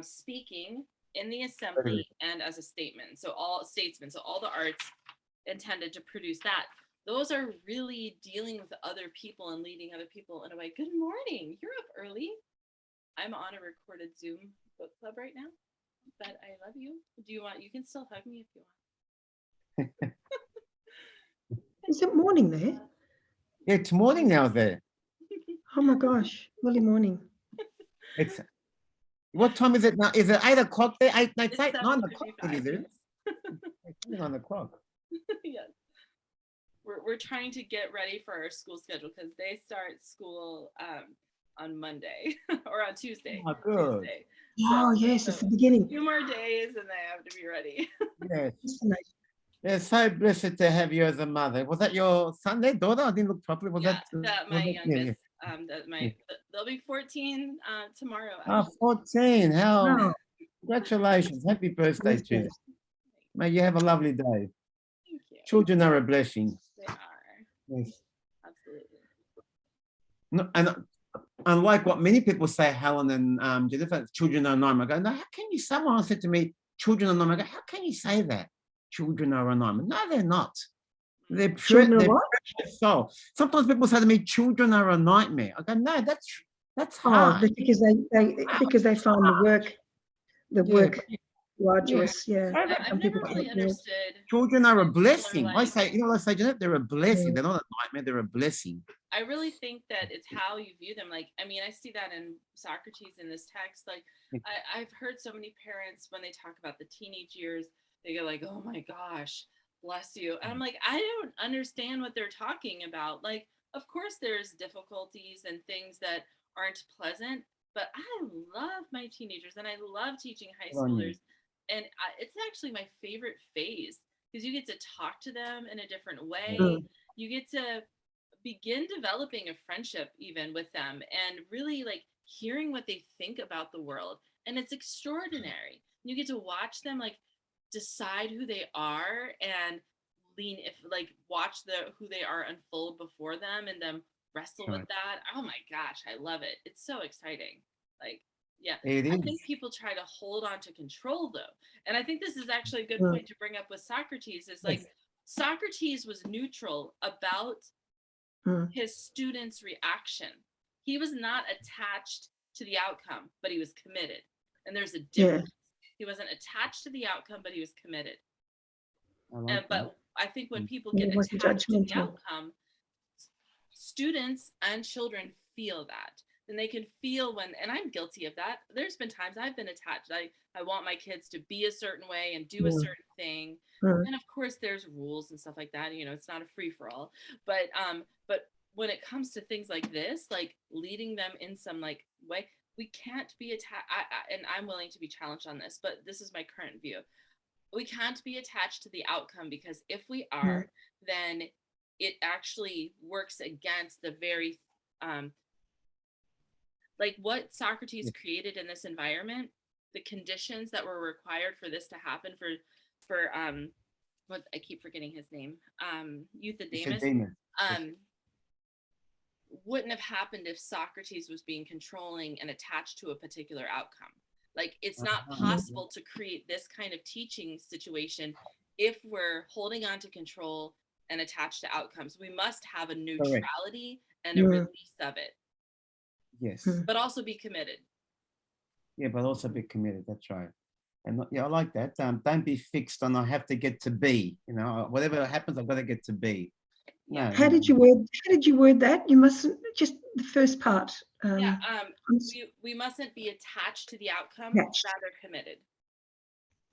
speaking in the assembly and as a statement. So all statesmen, so all the arts intended to produce that. Those are really dealing with other people and leading other people in a way. Good morning. You're up early. I'm on a recorded Zoom book club right now. But I love you. Do you want? You can still hug me if you want. Is it morning there? Yeah, it's morning now there. Oh my gosh, early morning. It's what time is it now? Is it 8 o'clock there? 8, 9 o'clock. Is it? It's 9 o'clock. Yes. We're trying to get ready for our school schedule because they start school on Monday or on Tuesday. Oh, good. Tuesday. Oh, yes, it's the beginning. 2 more days and they have to be ready. Yes. They're so blessed to have you as a mother. Was that your son there, daughter? I didn't look properly. Was that my youngest? They'll be 14 tomorrow. Actually. 14. How? Congratulations. Happy birthday to you. May you have a lovely day. Thank you. Children are a blessing. They are. Yes. Absolutely. No, and unlike what many people say, Helen and Jennifer, children are normal. I go, no, how can you? Someone said to me, children are normal. I go, how can you say that? Children are normal. No, they're not. They're precious soul. Sometimes people say to me, children are a nightmare. I go, no, that's hard. Because they find the work arduous. Yeah. I've never really understood. Children are a blessing. I say, you know what I say, Jeanette? They're a blessing. They're not a nightmare. They're a blessing. I really think that it's how you view them. Like, I mean, I see that in Socrates in this text. Like, I've heard so many parents when they talk about the teenage years, they go like, "Oh my gosh, bless you," and I'm like, I don't understand what they're talking about. Like, of course, there's difficulties and things that aren't pleasant, but I love my teenagers and I love teaching high schoolers. And it's actually my favorite phase because you get to talk to them in a different way. You get to begin developing a friendship even with them and really like hearing what they think about the world. And it's extraordinary. You get to watch them like decide who they are and watch who they are unfold before them and them wrestle with that. Oh my gosh, I love it. It's so exciting. Like, yeah, I think people try to hold on to control though. And I think this is actually a good point to bring up with Socrates is like Socrates was neutral about his students' reaction. He was not attached to the outcome, but he was committed. And there's a difference. He wasn't attached to the outcome, but he was committed. But I think when people get attached to the outcome, students and children feel that. And they can feel when, and I'm guilty of that. There's been times I've been attached. I want my kids to be a certain way and do a certain thing. And of course there's rules and stuff like that. You know, it's not a free for all, but when it comes to things like this, like leading them in some like way, we can't be attached. And I'm willing to be challenged on this, but this is my current view. We can't be attached to the outcome because if we are, then it actually works against the very, like what Socrates created in this environment, the conditions that were required for this to happen for what I keep forgetting his name, Euthydemus, wouldn't have happened if Socrates was being controlling and attached to a particular outcome. Like, it's not possible to create this kind of teaching situation if we're holding on to control and attached to outcomes. We must have a neutrality and a release of it. Yes. But also be committed. Yeah, but also be committed. That's right. And yeah, I like that. Don't be fixed on I have to get to B. You know, whatever happens, I've got to get to B. No. How did you word that? You mustn't, just the first part. We mustn't be attached to the outcome, Attached. rather committed.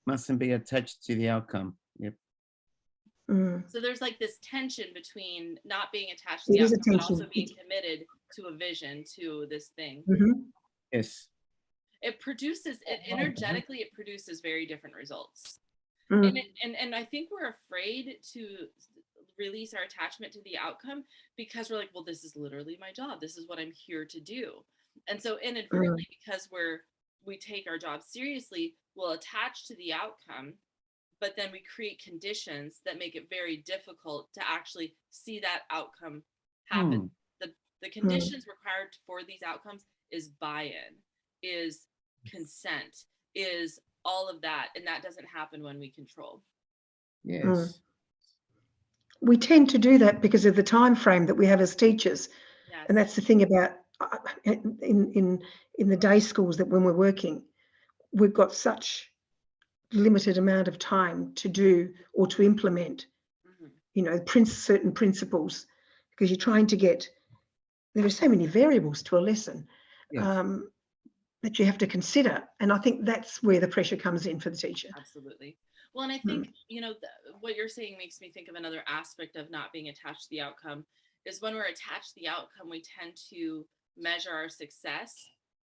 Mustn't be attached to the outcome. Yep. So there's like this tension between not being attached to the outcome, but also being committed to a vision, to this thing. Yes. It produces, energetically, it produces very different results. And I think we're afraid to release our attachment to the outcome because we're like, well, this is literally my job. This is what I'm here to do. And so inadvertently, because we take our job seriously, we'll attach to the outcome, but then we create conditions that make it very difficult to actually see that outcome happen. The conditions required for these outcomes is buy-in, is consent, is all of that. And that doesn't happen when we control. Yes. We tend to do that because of the time frame that we have as teachers. Yes. And that's the thing about in the day schools, that when we're working, we've got such limited amount of time to do or to implement, you know, certain principles, because you're trying to get, there are so many variables to a lesson that you have to consider. And I think that's where the pressure comes in for the teacher. Absolutely. Well, and I think, you know, what you're saying makes me think of another aspect of not being attached to the outcome is when we're attached to the outcome, we tend to measure our success,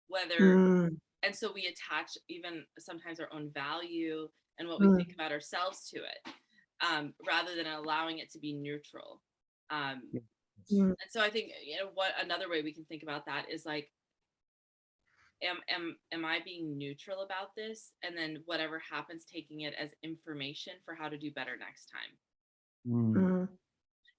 whether, and so we attach even sometimes our own value and what we think about ourselves to it, rather than allowing it to be neutral. And so I think, you know, what another way we can think about that is like, am I being neutral about this? And then whatever happens, taking it as information for how to do better next time.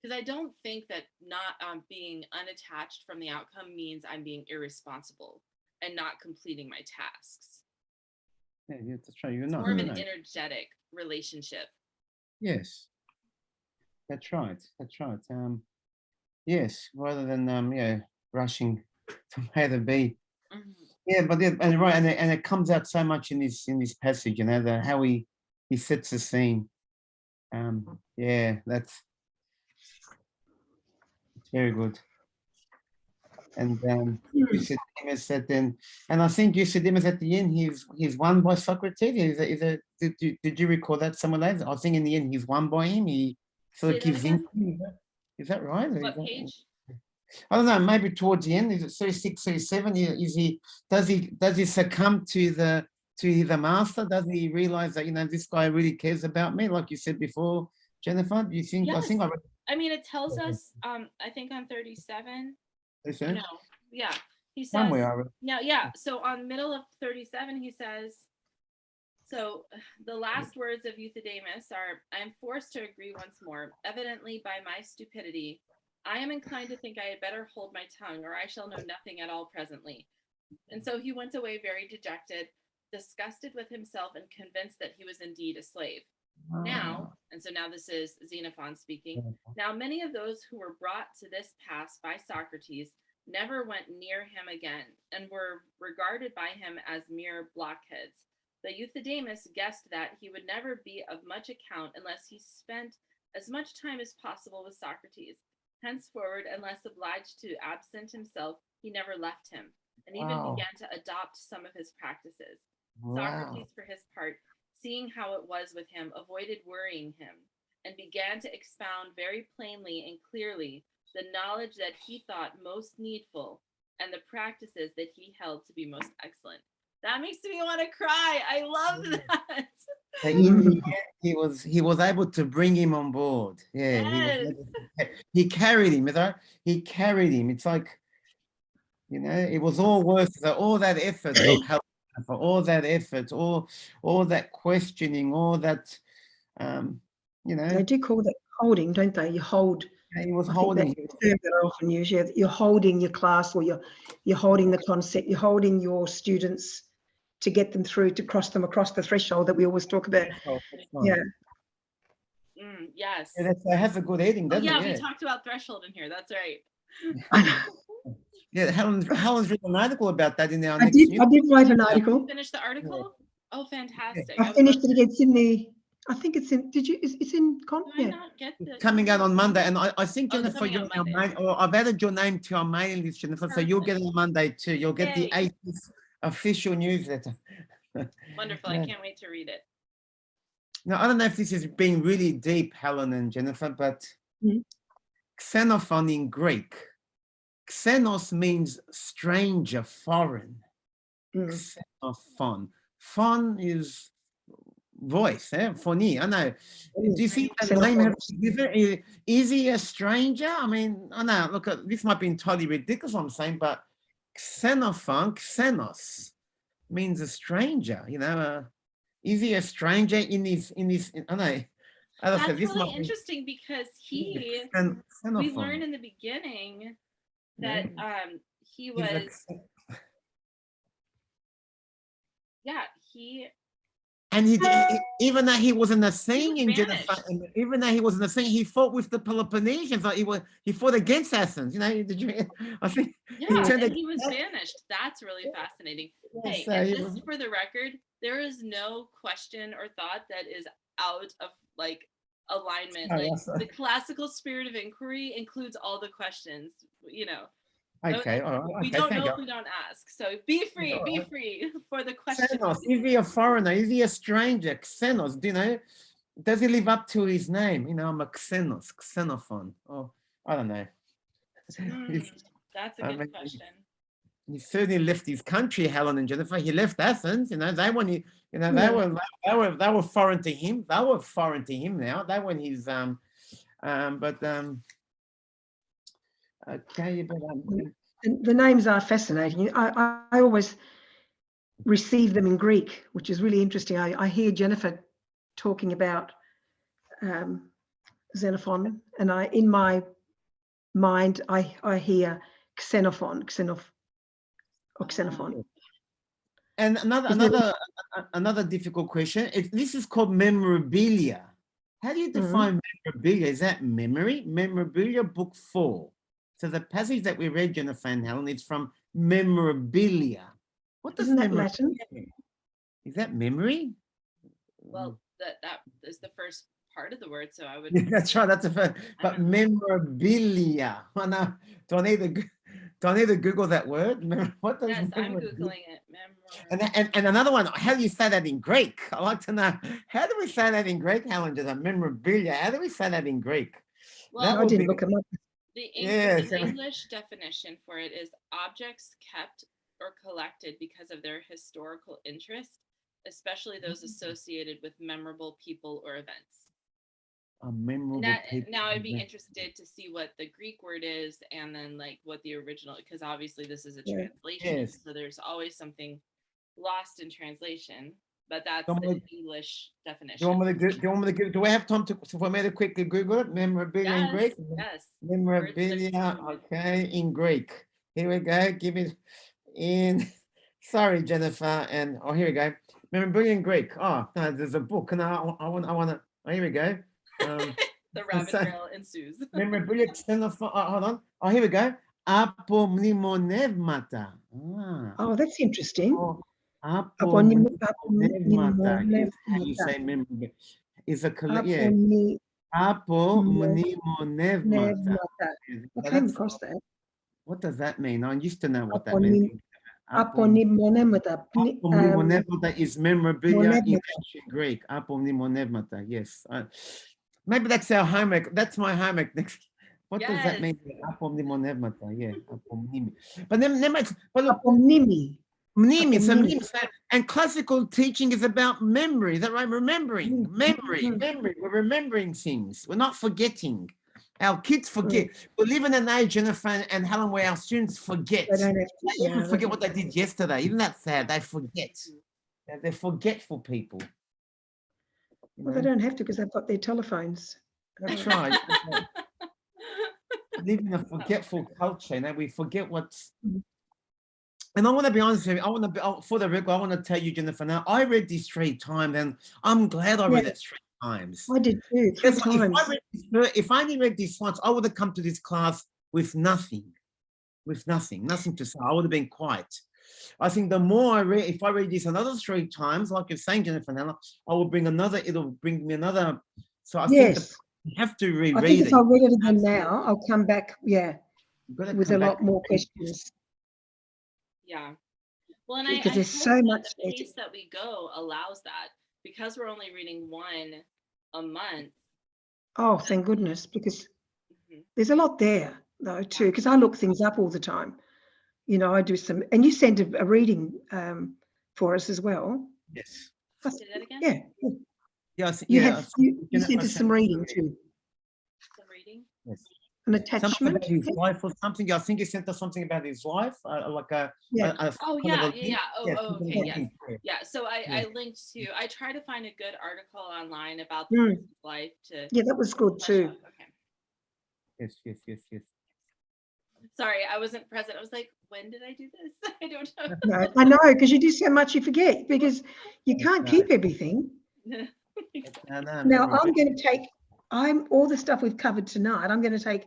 Because I don't think that not being unattached from the outcome means I'm being irresponsible and not completing my tasks. Yeah, that's right. You're it's not more of an energetic relationship. Yes, that's right. That's right. Yes, rather than rushing from A to B. Yeah, but and right, and it comes out so much in this passage, you know, how he sets the scene. Yeah, it's very good. And Euthydemus said then, and I think Euthydemus at the end he's won by Socrates. Did you recall that somewhere later? I think in the end he's won by him. He sort of gives in. Is that right? What page? I don't know, maybe towards the end, is it 36, 37? Does he succumb to the master? Does he realize that, you know, this guy really cares about me, like you said before, Jennifer? Do you think? Yes. I mean, it tells us, I think on 37. No, yeah. He says, so on middle of 37, he says, so the last words of Euthydemus are, I am forced to agree once more, evidently by my stupidity. I am inclined to think I had better hold my tongue, or I shall know nothing at all presently. And so he went away very dejected, disgusted with himself, and convinced that he was indeed a slave. Now, and so now this is Xenophon speaking, now many of those who were brought to this pass by Socrates never went near him again, and were regarded by him as mere blockheads. But Euthydemus guessed that he would never be of much account unless he spent as much time as possible with Socrates. Henceforward, unless obliged to absent himself, he never left him, and even began to adopt some of his practices. Socrates, for his part, seeing how it was with him, avoided worrying him, and began to expound very plainly and clearly the knowledge that he thought most needful, and the practices that he held to be most excellent. That makes me want to cry. I love that. He was able to bring him on board. Yeah, yes. he carried him. He carried him. It's like, you know, it was all worth it. All that effort of help, for all that effort, all that questioning, all that, you know. They do call that holding, don't they? You hold. He was holding. That's the term that I often use. You're holding your class, or you're holding the concept. You're holding your students to get them through, to cross them across the threshold that we always talk about. Yeah. Yes. Yeah, that has a good ending, Oh, doesn't yeah, it? we talked about threshold in here. That's right. I know. Yeah, Helen's written an article about that in our I next did news. write an article. Finish the article. Oh, fantastic! I finished it. It's in the. I think it's in. Did you? It's in. Do I Yeah. not get the Coming out on Monday, and I think, Oh, it's Jennifer, coming you're out on our Monday. or I've added your name to our mailing list, Jennifer, so you'll get it on Monday too. You'll get the Yay. 8th official newsletter. Wonderful. Yeah. I can't wait to read it. Now, I don't know if this is being really deep, Helen and Jennifer, but Xenophon in Greek. Xenos means stranger, foreign. Xenophon. Phon is voice, phony. I know. Do you see that the name has to give it? Is he a stranger? I mean, I know. Look, this might be entirely ridiculous, what I'm saying, but Xenophon, Xenos, means a stranger. You know, is he a stranger in his? I know. As I said, That's this really might be interesting because we Xenophon. learned in the beginning that he He's was he and he even though he wasn't a thing in banished. Jennifer, even though he wasn't a thing, he fought with the Peloponnesians. Like he fought against Athens. You know, did you? I think he was banished. That's really fascinating. Hey, so and he just was- for the record, there is no question or thought that is out of like alignment. Oh, Like that's the classical spirit of inquiry includes all the questions. You know, Okay, all right. we Okay, don't thank know you. if we don't ask. So be free, All be right. free for the question. Xenos, is he a foreigner? Is he a stranger? Xenos, do you know? Does he live up to his name? You know, I'm a Xenos, Xenophon. Oh, I don't know. That's a I good mean, question. He certainly left his country, Helen and Jennifer. He left Athens. You know, they were, you know, they were foreign to him. They were foreign to him now. They weren't his okay, but the names are fascinating. I always receive them in Greek, which is really interesting. I hear Jennifer talking about Xenophon, and in my mind I hear Xenophon. And another difficult question. This is called memorabilia. How do you define memorabilia? Is that memory? Memorabilia, book 4. So the passage that we read, Jennifer and Helen, is from memorabilia. What does Isn't that Latin? Is that memory? Well, that is the first part of the word, so I would. That's right. That's the first. But memorabilia. Oh, no. Do I need to Google that word? What does yes, I'm googling it. And another one. How do you say that in Greek? I like to know. How do we say that in Greek, Helen? Just a memorabilia. How do we say that in Greek? Well, I didn't look them up. The Yes. English definition for it is objects kept or collected because of their historical interest, especially those associated with memorable people or events. A memorable people. Now I'd be interested to see what the Greek word is and then like what the original, because obviously this is a translation, Yes. so there's always something lost in translation. But that's the English definition. Do you want me to do I have time for me to quickly Google it? Memorabilia in Greek? Yes. Memorabilia, okay, in Greek. Here we go. Give it in. Sorry, Jennifer. And here we go. Memorabilia in Greek. Oh, no, there's a book. And I want to. Oh, here we go. The rabbit trail ensues. Memorabilia Xenophon. Hold on. Oh, here we go. Apomnemonevmata. Oh, that's interesting. Apomnemonevmata. You say memorabilia. It's a Apomnemonevmata. I came across that. What does that mean? I used to know what that meant. Apomnemonevmata. Apomnemonevmata is memorabilia in ancient Greek. Apomnemonevmata. Yes. Maybe that's our homework. That's my homework next. What does that mean? Apomnemonevmata. Yeah. Apomnimi. But then, apomnimi. And classical teaching is about memory. Is that right? Remembering. Memory. We're remembering things. We're not forgetting. Our kids forget. We live in an age, Jennifer and Helen, where our students forget. They even forget what they did yesterday. Isn't that sad? They forget. They're forgetful people. Well, they don't have to because they've got their telephones. That's right. We live in a forgetful culture. We forget what's And I want to be honest with you. I want to be for the record. I want to tell you, Jennifer. Now, I read this 3 times, and I'm glad I read it 3 times. I did too, 3 If times. if I only read this once, I would have come to this class with nothing to say. I would have been quiet. I think the more I read, if I read this another 3 times, like you're saying, Jennifer, Nana, I will bring another. It'll bring me another. So I think you have to reread I think it. if I read it again now, I'll come back, You've got to with come a back lot more questions. Yeah. Well, and Because I there's hope so that much the there pace that we go allows that, because we're only reading one a month. Oh, thank goodness, because Mhm. there's a lot there though too, because I look things up all the time. You know, I do some, and you sent a reading for us as well. Yes. Say that again? Yeah. Yes. You Yeah. had you sent us some reading too. Some reading? Yes. An Something attachment. about his wife or something. I think he sent us something about his wife, like a. Yeah. Oh, kind of yeah. a Yeah. link. Oh, Something okay. about Yes. his wife. Yeah. So I Yeah. linked to, I try to find a good article online about the Mm. person's life to Yeah, that was good flesh too. out. Okay. Yes. Sorry, I wasn't present. I was like, when did I do this? I don't know. No, I know, because you do so much you forget, because you can't keep everything. No, Now I'm going to take all the stuff we've covered tonight. I'm going to take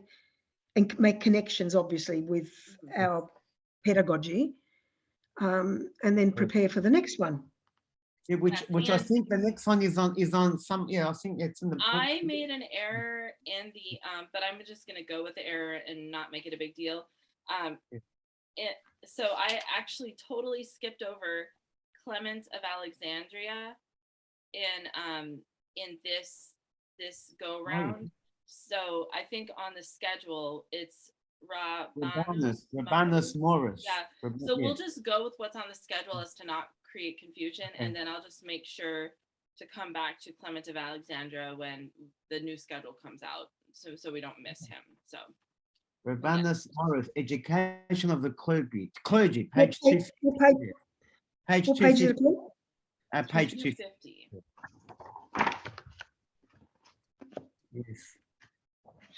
and make connections, obviously, with our pedagogy, and then prepare for the next one. Yeah, which I think the next one is on some. Yeah, I think it's in the. I made an error in the but I'm just gonna go with the error and not make it a big deal. So I actually totally skipped over Clement of Alexandria in this go round. So I think on the schedule it's Rabanus Morris. Yeah. So we'll just go with what's on the schedule as to not create confusion, and then I'll just make sure to come back to Clement of Alexandria when the new schedule comes out, so we don't miss him. So Rabanus Morris, Education of the Clergy, page What 250. Page what page is 250. it called? Page 250. Yes.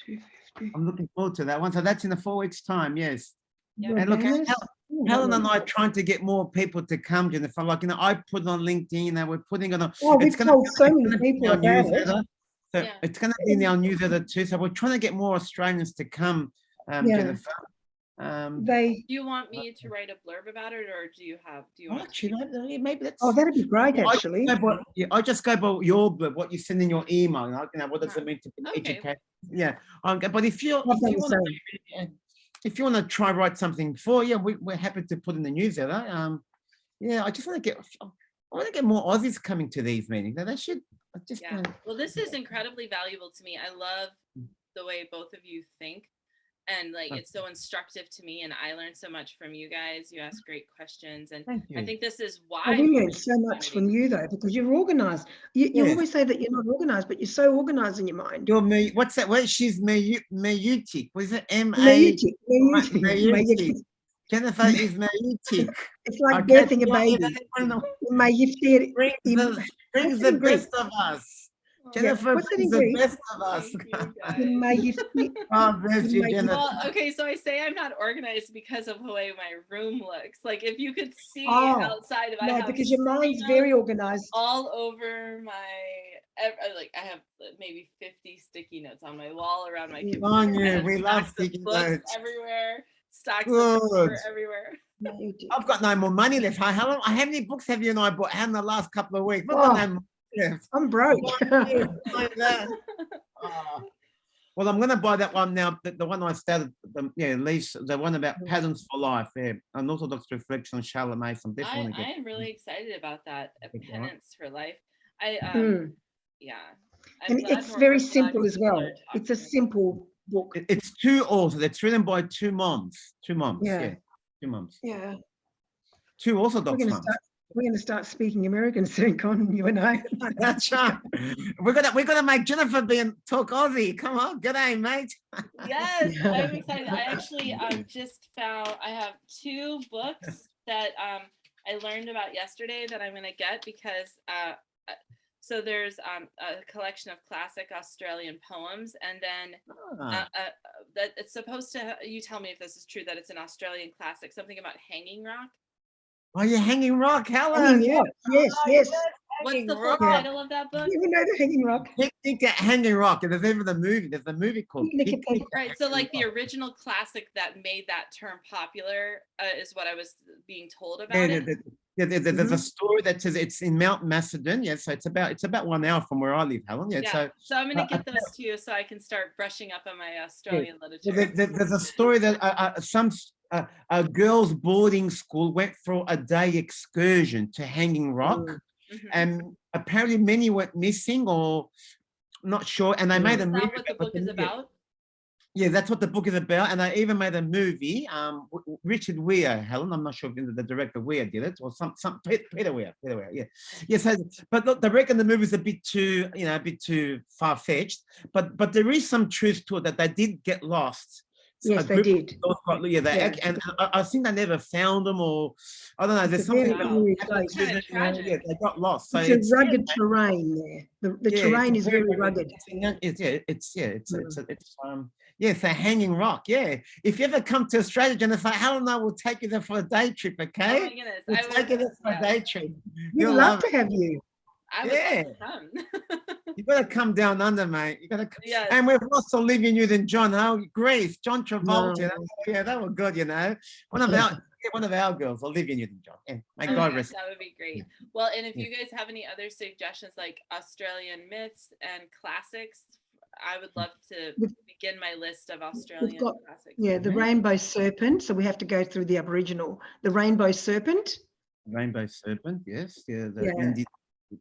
250. I'm looking forward to that one. So that's in 4 weeks' time. Yes. Yep. And look, Rabanus? Helen and I are trying to get more people to come, Jennifer. Like, I put it on LinkedIn and we're putting it on. Oh, we've told so many people about it. So it's going to be in our newsletter too. So we're trying to get more Australians to come, Jennifer. They. Do you want me to write a blurb about it, or do you want? Actually, maybe that's. Oh, that'd be great, actually. I just go by your blurb, what you send in your email. What does it mean to be educated? Yeah. But if you want to try write something for, we're happy to put in the newsletter. I just want to get more Aussies coming to these meetings. Now, they should. Well, this is incredibly valuable to me. I love the way both of you think, and it's so instructive to me, and I learned so much from you guys. You ask great questions, and I think this is why we learned so much from you, though, because you're organized. You always say that you're not organized, but you're so organized in your mind. You're me. What's that? What? She's Meutic. Was it Meutic. Jennifer is Meutic. It's like birthing a baby. Brings the best of us. Jennifer brings the best of us. Oh, bless you, Jennifer. Well, okay, so I say I'm not organized because of the way my room looks. Like, if you could see outside, I have because your mind's very organized all over my. I have maybe 50 sticky notes on my wall around my computer. We love sticky notes everywhere. Stacks of paper everywhere. I've got no more money left. How many books have you and I bought in the last couple of weeks? I'm broke. Well, I'm going to buy that one now. The one I started, the one about patterns for life. An Orthodox reflection on Charlotte Mason. I am really excited about that. Penance for life. And it's very simple as well. It's a simple book. It's 2 authors. It's written by 2 moms. 2 moms. Yeah. 2 moms. Yeah. 2 Orthodox moms. We're going to start speaking American soon, Con, you and I. That's right. We're gonna make Jennifer talk Aussie. Come on, g'day, mate. Yes, I'm excited. I actually just found I have 2 books that I learned about yesterday that I'm gonna get because So there's a collection of classic Australian poems, and then Ah. that it's supposed to. You tell me if this is true. That it's an Australian classic. Something about Hanging Rock. Oh, you're Hanging Rock, Helen. Hanging Yeah. Rock. Yes, Oh, yes. What's Hanging the full Rock. title of that book? You know the Hanging Rock. Picnic at Hanging Rock. And there's even the movie. There's a movie called Picnic at Picnic. Right. So like the original classic that made that term popular is what I was being told about Yeah, it. there's a story that says it's in Mount Macedon. Yeah, so it's about 1 hour from where I live, Helen. Yeah, Yeah. So I'm gonna uh, get those to you so I can start brushing up on my Australian literature. there's a story that some a girls' boarding school went for a day excursion to Hanging Rock, Mhm. and apparently many went missing or not sure, and they made a Is movie. that what the book is about? Yeah, that's what the book is about, and I even made a movie. Richard Weir, Helen. I'm not sure if the director Weir did it or some Peter Weir. Yeah, yes. But look, I reckon the movie's a bit too far fetched. But there is some truth to it that they did get lost. Yes, they did. And I think they never found them, or I don't know. It's There's a very something. Wow. eerie That's place. kind of tragic. Yeah, they got lost. So It's a rugged terrain there. The terrain is very rugged. It's a hanging rock. Yeah. If you ever come to Australia, Jennifer, Helen and I will take you there for a day trip, Oh okay? my goodness. We'll take you there for a day trip. We'd You'll love love to have you. I would love to come. You gotta come down under, mate. You gotta come. Yes. And we've lost Olivia Newton-John, huh? Grace, John Travolta. No. Yeah, that was good, one of our girls, Olivia Newton-John. Yeah, my Oh, God yes, rest. that would be great. Well, and if you guys have any other suggestions like Australian myths and classics, I would love to begin my list of Australian classics. Yeah, the rainbow serpent. So we have to go through the Aboriginal. The rainbow serpent. Rainbow serpent, yes. Yeah,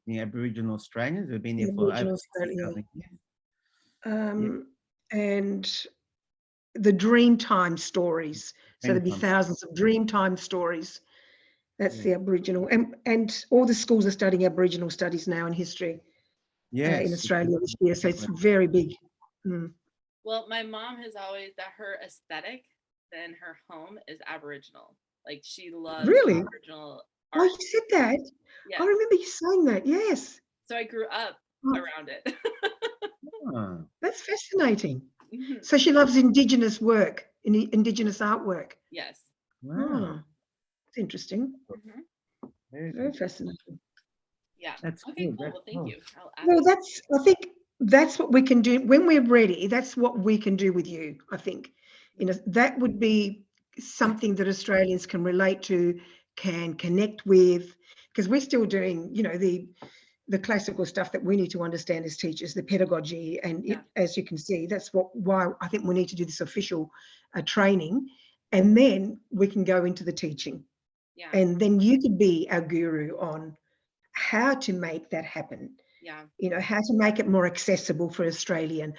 the Aboriginal Australians have been here for over 60,000 years. And the Dreamtime stories. So there'd be thousands of Dreamtime stories. That's the Aboriginal. And all the schools are studying Aboriginal studies now in history in Australia this year. So it's very big. Well, my mom has always that her aesthetic in her home is Aboriginal. Like she loves Aboriginal art. Oh, you said that? Yes. I remember you saying that, yes. So I grew up around it. That's fascinating. So she loves Indigenous work, Indigenous artwork. Yes. Wow. It's interesting. Very fascinating. Yeah. That's okay, good. cool. Well, thank you. Well, I think that's what we can do when we're ready. That's what we can do with you, I think. That would be something that Australians can relate to, can connect with, because we're still doing, the classical stuff that we need to understand as teachers, the pedagogy, and as you can see, that's why I think we need to do this official training, and then we can go into the teaching. Yeah. And then you could be our guru on how to make that happen. Yeah. How to make it more accessible for Australian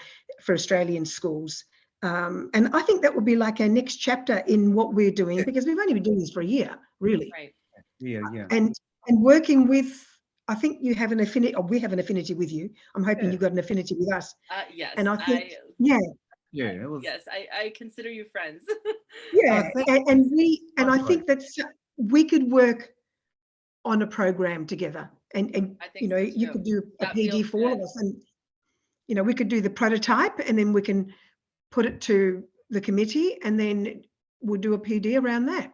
schools. And I think that would be like our next chapter in what we're doing, because we've only been doing this for a year, really. Right. Yeah. And working with, I think you have an affinity, or we have an affinity with you. I'm hoping you've got an affinity with us. Yes. And I think, yes, I consider you friends. And I think that we could work on a program together, and you could do a PD for all of us, and we could do the prototype, and then we can put it to the committee, and then we'll do a PD around that.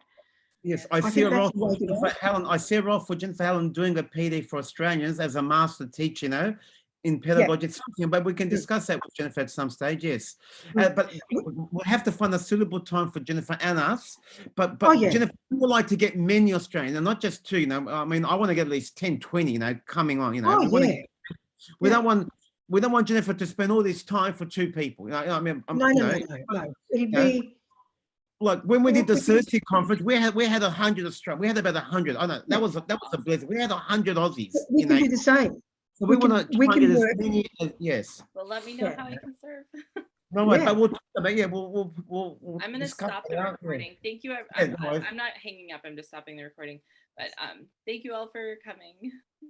Yes, I see a role for Jennifer Helen. I see a role for Jennifer Helen doing a PD for Australians as a master teacher, in pedagogy, something. But we can discuss that with Jennifer at some stage. Yes, but we'll have to find a suitable time for Jennifer and us. But Jennifer, we would like to get many Australians, and not just two. I mean, I want to get at least 10, 20. Coming on. We don't want Jennifer to spend all this time for two people. No. It'll be. Like when we did the Thursday conference, we had 100 Australians. We had about 100. I know that was a blessing. We had 100 Aussies. We can do the same. So we want to get as many. Yes. Well, let me know how I can serve. No, but we'll talk about we'll I'm going to stop the recording. Thank you. I'm not hanging up. I'm just stopping the recording. But thank you all for coming.